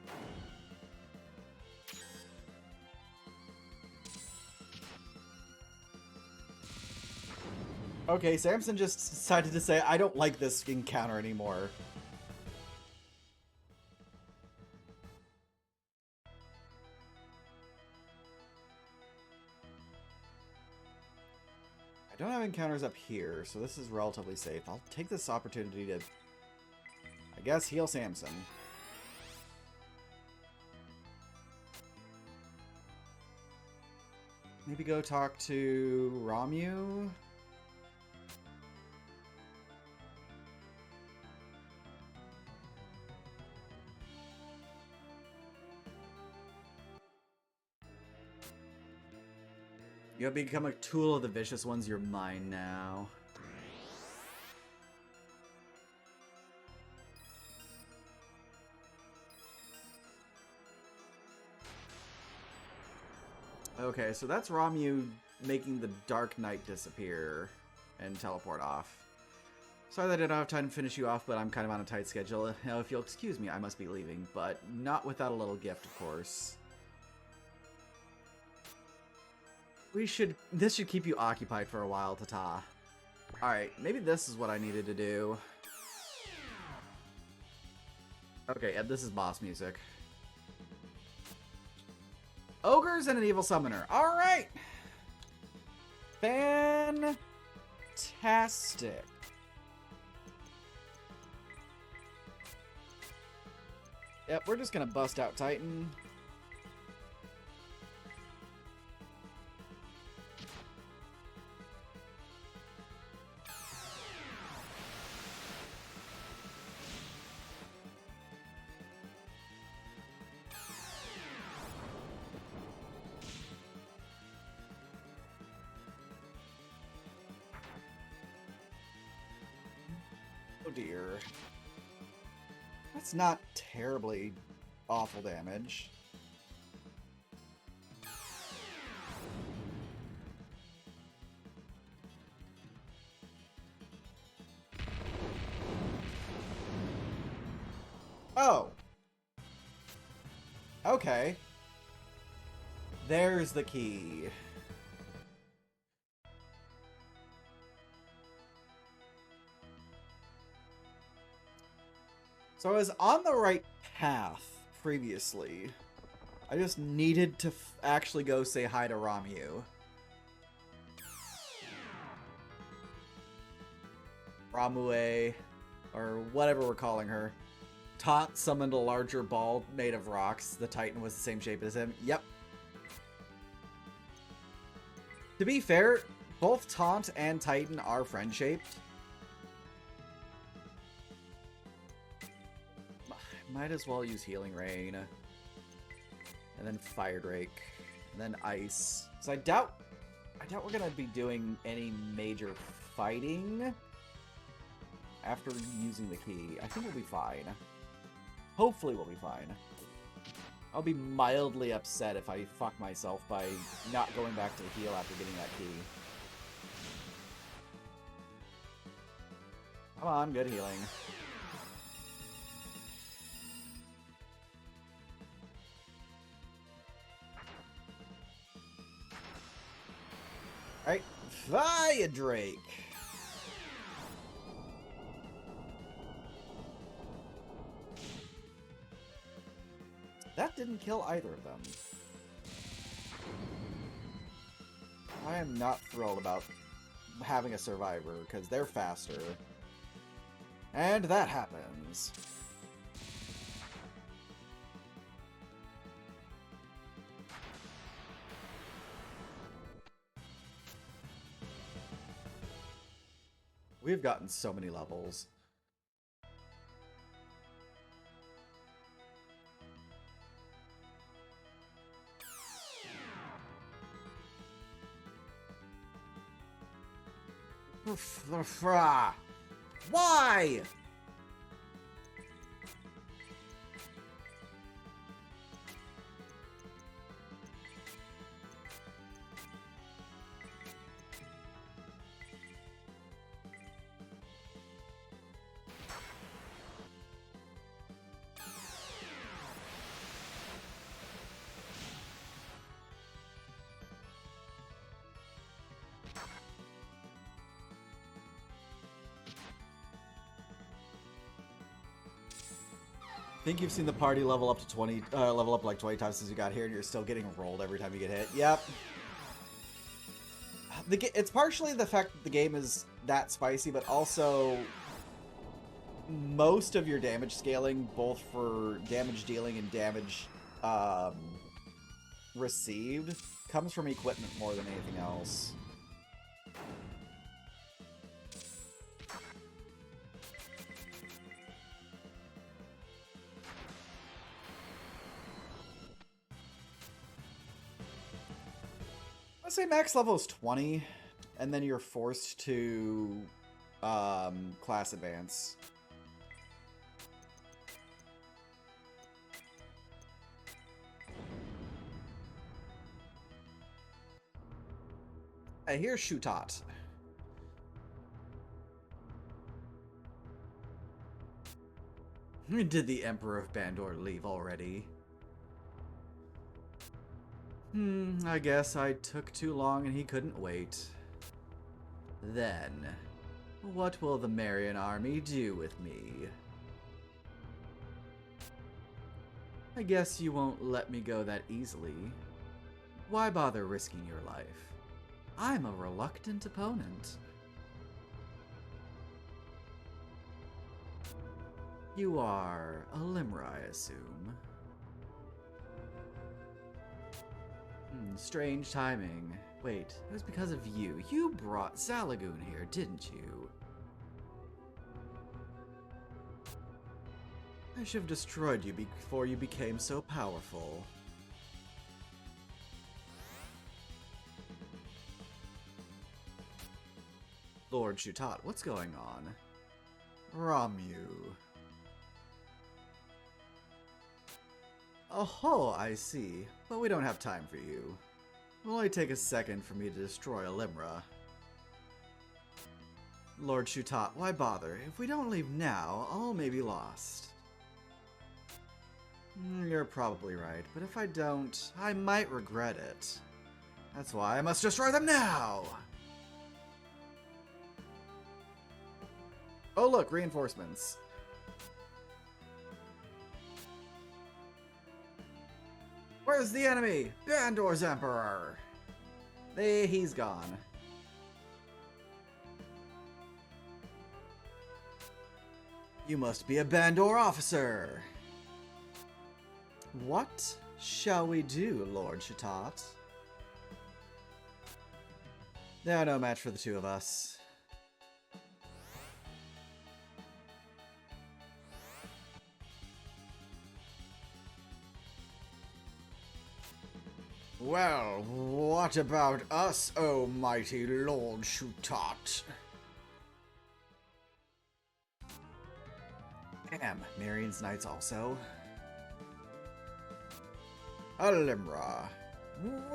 Okay, Samson just decided to say, I don't like this encounter anymore. I don't have encounters up here, so this is relatively safe. I'll take this opportunity to, I guess, heal Samson. Maybe go talk to Ramu? You have become a tool of the vicious ones. You're mine now. Okay, so that's Ramu making the Dark Knight disappear and teleport off. Sorry that I didn't have time to finish you off, but I'm kind of on a tight schedule. Now, if you'll excuse me, I must be leaving, but not without a little gift, of course. This should keep you occupied for a while, Tata. Alright, maybe this is what I needed to do. Okay, yeah, this is boss music. Ogres and an evil summoner. Alright! Fantastic. Yep, we're just gonna bust out Titan. Oh dear. That's not terribly awful damage. Oh. Okay. There's the key. So I was on the right path previously. I just needed to actually go say hi to Ramu. Ramue, or whatever we're calling her. Taunt summoned a larger ball made of rocks. The Titan was the same shape as him. Yep. To be fair, both Taunt and Titan are friend-shaped. Might as well use Healing Rain. And then Fire Drake. And then Ice. So I doubt we're gonna be doing any major fighting after using the key. I think we'll be fine. Hopefully we'll be fine. I'll be mildly upset if I fuck myself by not going back to the heal after getting that key. Come on, good healing. Alright, Fire Drake! That didn't kill either of them. I am not thrilled about having a survivor, because they're faster. And that happens. We've gotten so many levels. Why? I think you've seen the party level up to 20, level up like 20 times since you got here, and you're still getting rolled every time you get hit. Yep. It's partially the fact that the game is that spicy, but also most of your damage scaling, both for damage dealing and damage received, comes from equipment more than anything else. Let's say max level is 20, and then you're forced to class advance. Here's Shutat. Did the Emperor of Bandore leave already? I guess I took too long and he couldn't wait. Then, what will the Marian army do with me? I guess you won't let me go that easily. Why bother risking your life? I'm a reluctant opponent. You are a Limra, I assume. Strange timing. Wait, it was because of you. You brought Zalagoon here, didn't you? I should have destroyed you before you became so powerful. Lord Shutat, what's going on? Ramu. Oh, I see. But we don't have time for you. It'll only take a second for me to destroy a Limra. Lord Shutat, why bother? If we don't leave now, all may be lost. You're probably right, but if I don't, I might regret it. That's why I must destroy them now! Oh look, reinforcements. Where's the enemy? Bandore's Emperor! He's gone. You must be a Bandore officer! What shall we do, Lord Shutat? They're no match for the two of us. Well, what about us, oh mighty Lord Shutat? Damn, Marian's Knights also. Limra.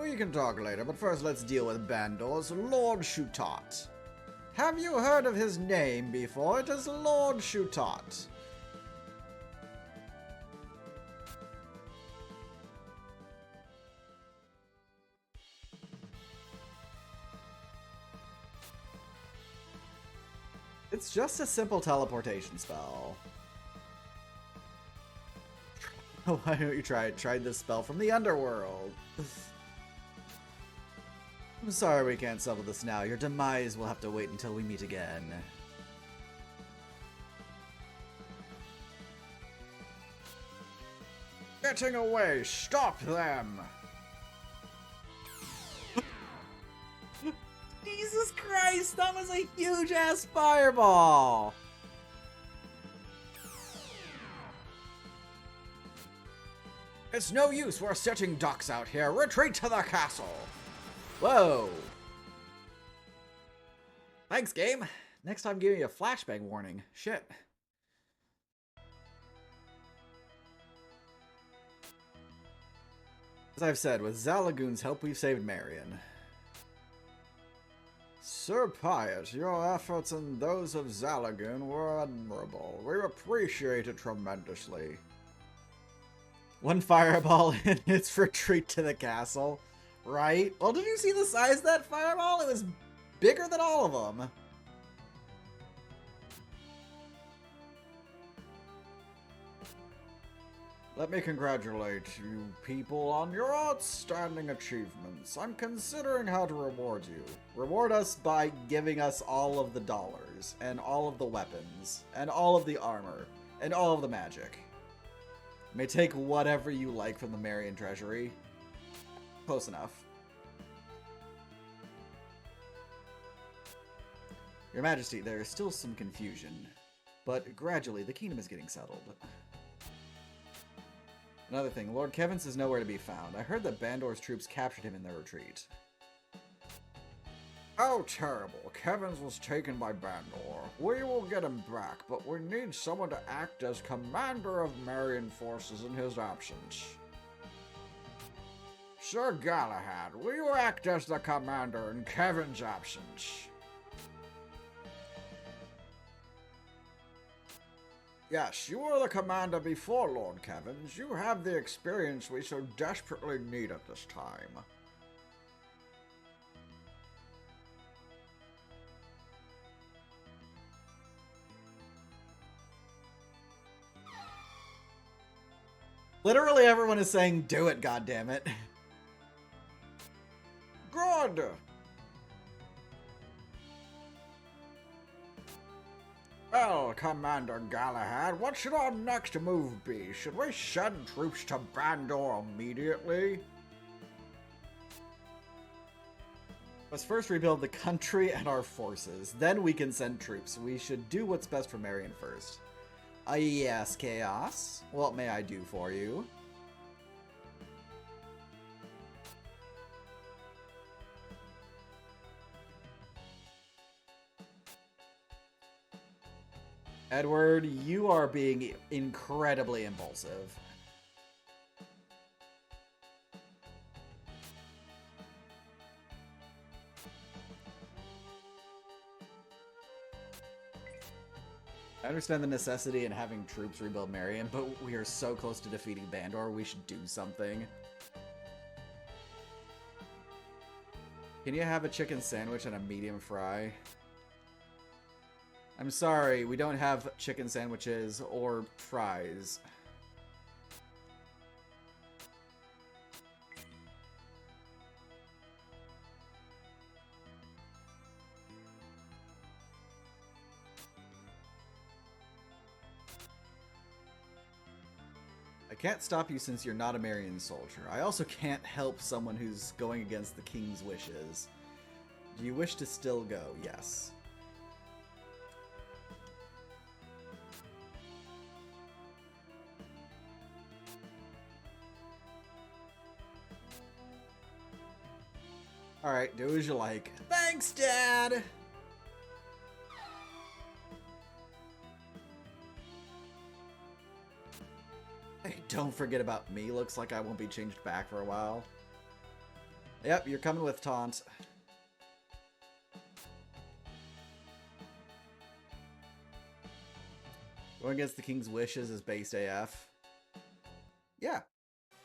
We can talk later, but first let's deal with Bandore's Lord Shutat. Have you heard of his name before? It is Lord Shutat. It's just a simple teleportation spell. Why don't you try it? Try this spell from the underworld. I'm sorry we can't settle this now. Your demise will have to wait until we meet again. getting away! Stop them! Jesus Christ, that was a huge-ass fireball! It's no use, we're setting ducks out here. Retreat to the castle! Whoa! Thanks, game. Next time, give me a flashbang warning. Shit. As I've said, with Zalagoon's help, we've saved Marion. Sir Piet, your efforts and those of Zalagoon were admirable. We appreciate it tremendously. One fireball and its retreat to the castle. Right? Well, did you see the size of that fireball? It was bigger than all of them. Let me congratulate you people on your outstanding achievements. I'm considering how to reward you. Reward us by giving us all of the dollars, and all of the weapons, and all of the armor, and all of the magic. You may take whatever you like from the Marion Treasury. Close enough. Your Majesty, there is still some confusion, but gradually the kingdom is getting settled. Another thing, Lord Kevins is nowhere to be found. I heard that Bandore's troops captured him in their retreat. How terrible. Kevins was taken by Bandore. We will get him back, but we need someone to act as commander of Marion forces in his absence. Sir Galahad, will you act as the commander in Kevin's absence? Yes, you were the commander before Lord Kevins. You have the experience we so desperately need at this time. Literally everyone is saying, do it, goddammit. Good! Well, Commander Galahad, what should our next move be? Should we send troops to Bandore immediately? Let's first rebuild the country and our forces. Then we can send troops. We should do what's best for Marion first. Yes, Chaos. What may I do for you? Edward, you are being incredibly impulsive. I understand the necessity in having troops rebuild Marion, but we are so close to defeating Bandore, we should do something. Can you have a chicken sandwich and a medium fry? I'm sorry, we don't have chicken sandwiches or fries. I can't stop you since you're not a Marion soldier. I also can't help someone who's going against the king's wishes. Do you wish to still go? Yes. Alright, do as you like. Thanks, Dad! Hey, don't forget about me. Looks like I won't be changed back for a while. Yep, you're coming with Taunt. Going against the king's wishes is based AF. Yeah.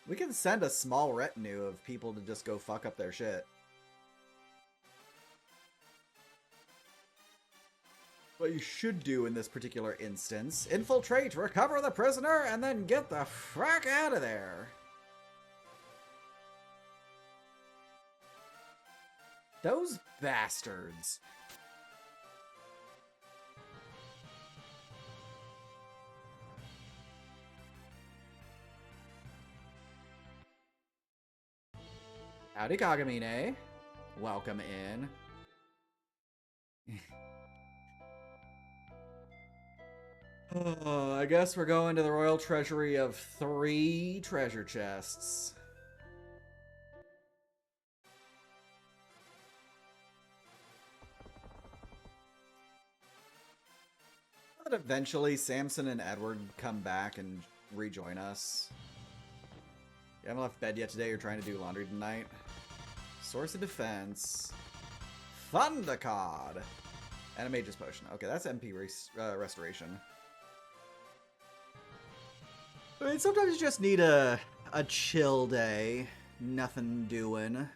We can send a small retinue of people to just go fuck up their shit. What you should do in this particular instance, infiltrate, recover the prisoner, and then get the fuck out of there. Those bastards. Howdy, Kagamine. Welcome in. I guess we're going to the royal treasury of 3 treasure chests. But eventually Samson and Edward come back and rejoin us. You haven't left bed yet today? You're trying to do laundry tonight? Source of defense. Thunder card. And a Mage's Potion. Okay, that's MP restoration. I mean, sometimes you just need a chill day. Nothing doing.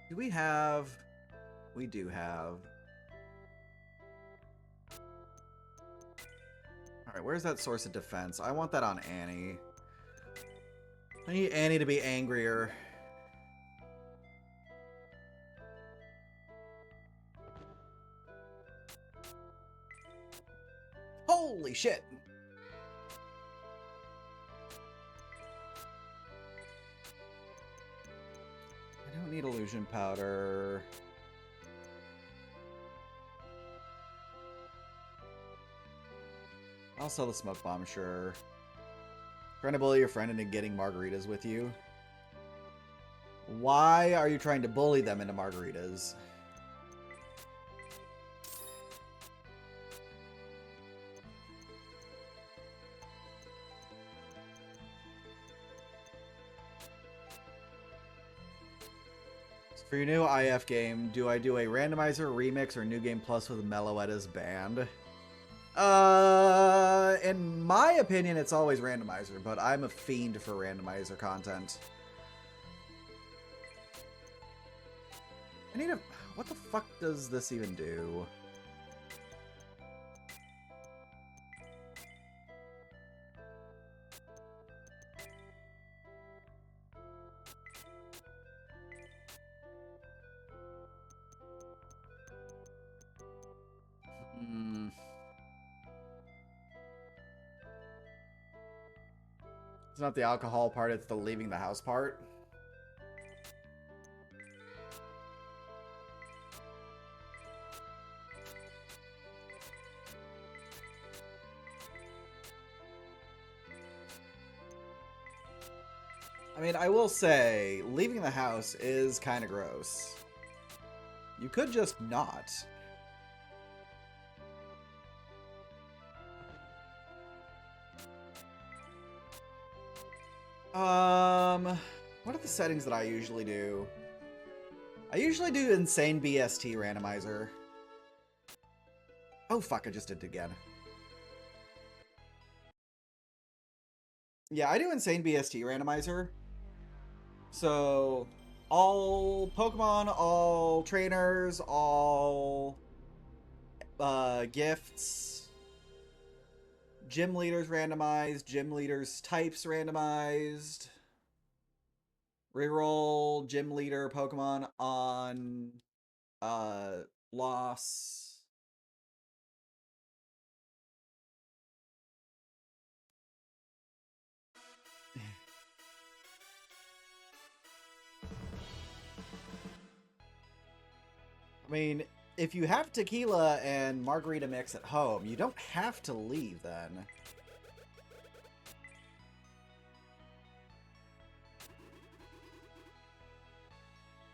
Do we have... We do have... Alright, where's that source of defense? I want that on Annie. I need Annie to be angrier. Holy shit! I don't need illusion powder. I'll sell the smoke bomb, sure. Trying to bully your friend into getting margaritas with you. Why are you trying to bully them into margaritas? For your new IF game, do I do a randomizer, remix, or new game plus with Meloetta's band? In my opinion, it's always randomizer, but I'm a fiend for randomizer content. I need a... What the fuck does this even do? It's not the alcohol part, it's the leaving the house part. I mean, I will say, leaving the house is kind of gross. You could just not. What are the settings that I usually do? I usually do Insane BST randomizer. Oh fuck, I just did it again. Yeah, I do Insane BST randomizer. So, all Pokemon, all trainers, all gifts, gym leaders randomized, gym leaders types randomized, reroll gym leader Pokemon on loss. I mean, if you have tequila and margarita mix at home, you don't have to leave then.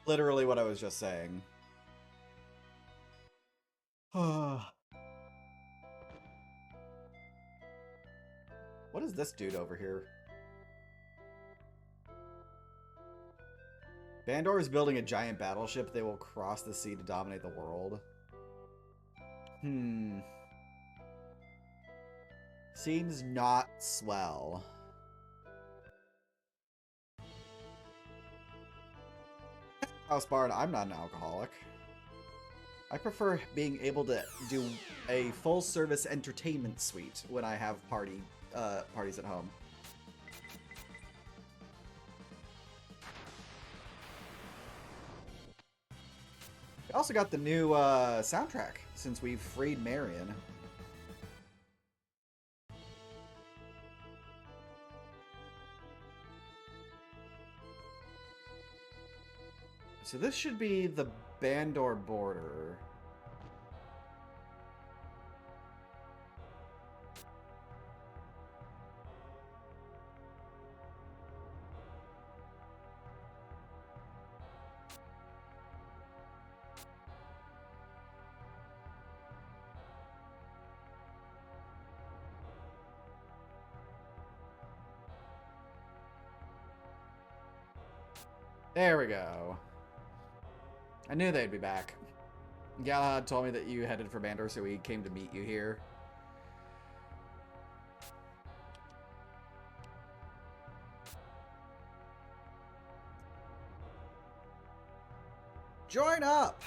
Literally what I was just saying. What is this dude over here? Bandore is building a giant battleship. They will cross the sea to dominate the world. Seems not swell. House Bard, I'm not an alcoholic. I prefer being able to do a full-service entertainment suite when I have parties at home. We also got the new soundtrack since we've freed Marion. So this should be the Bandore border. There we go. I knew they'd be back. Galahad told me that you headed for Bandor, so we came to meet you here. Join up!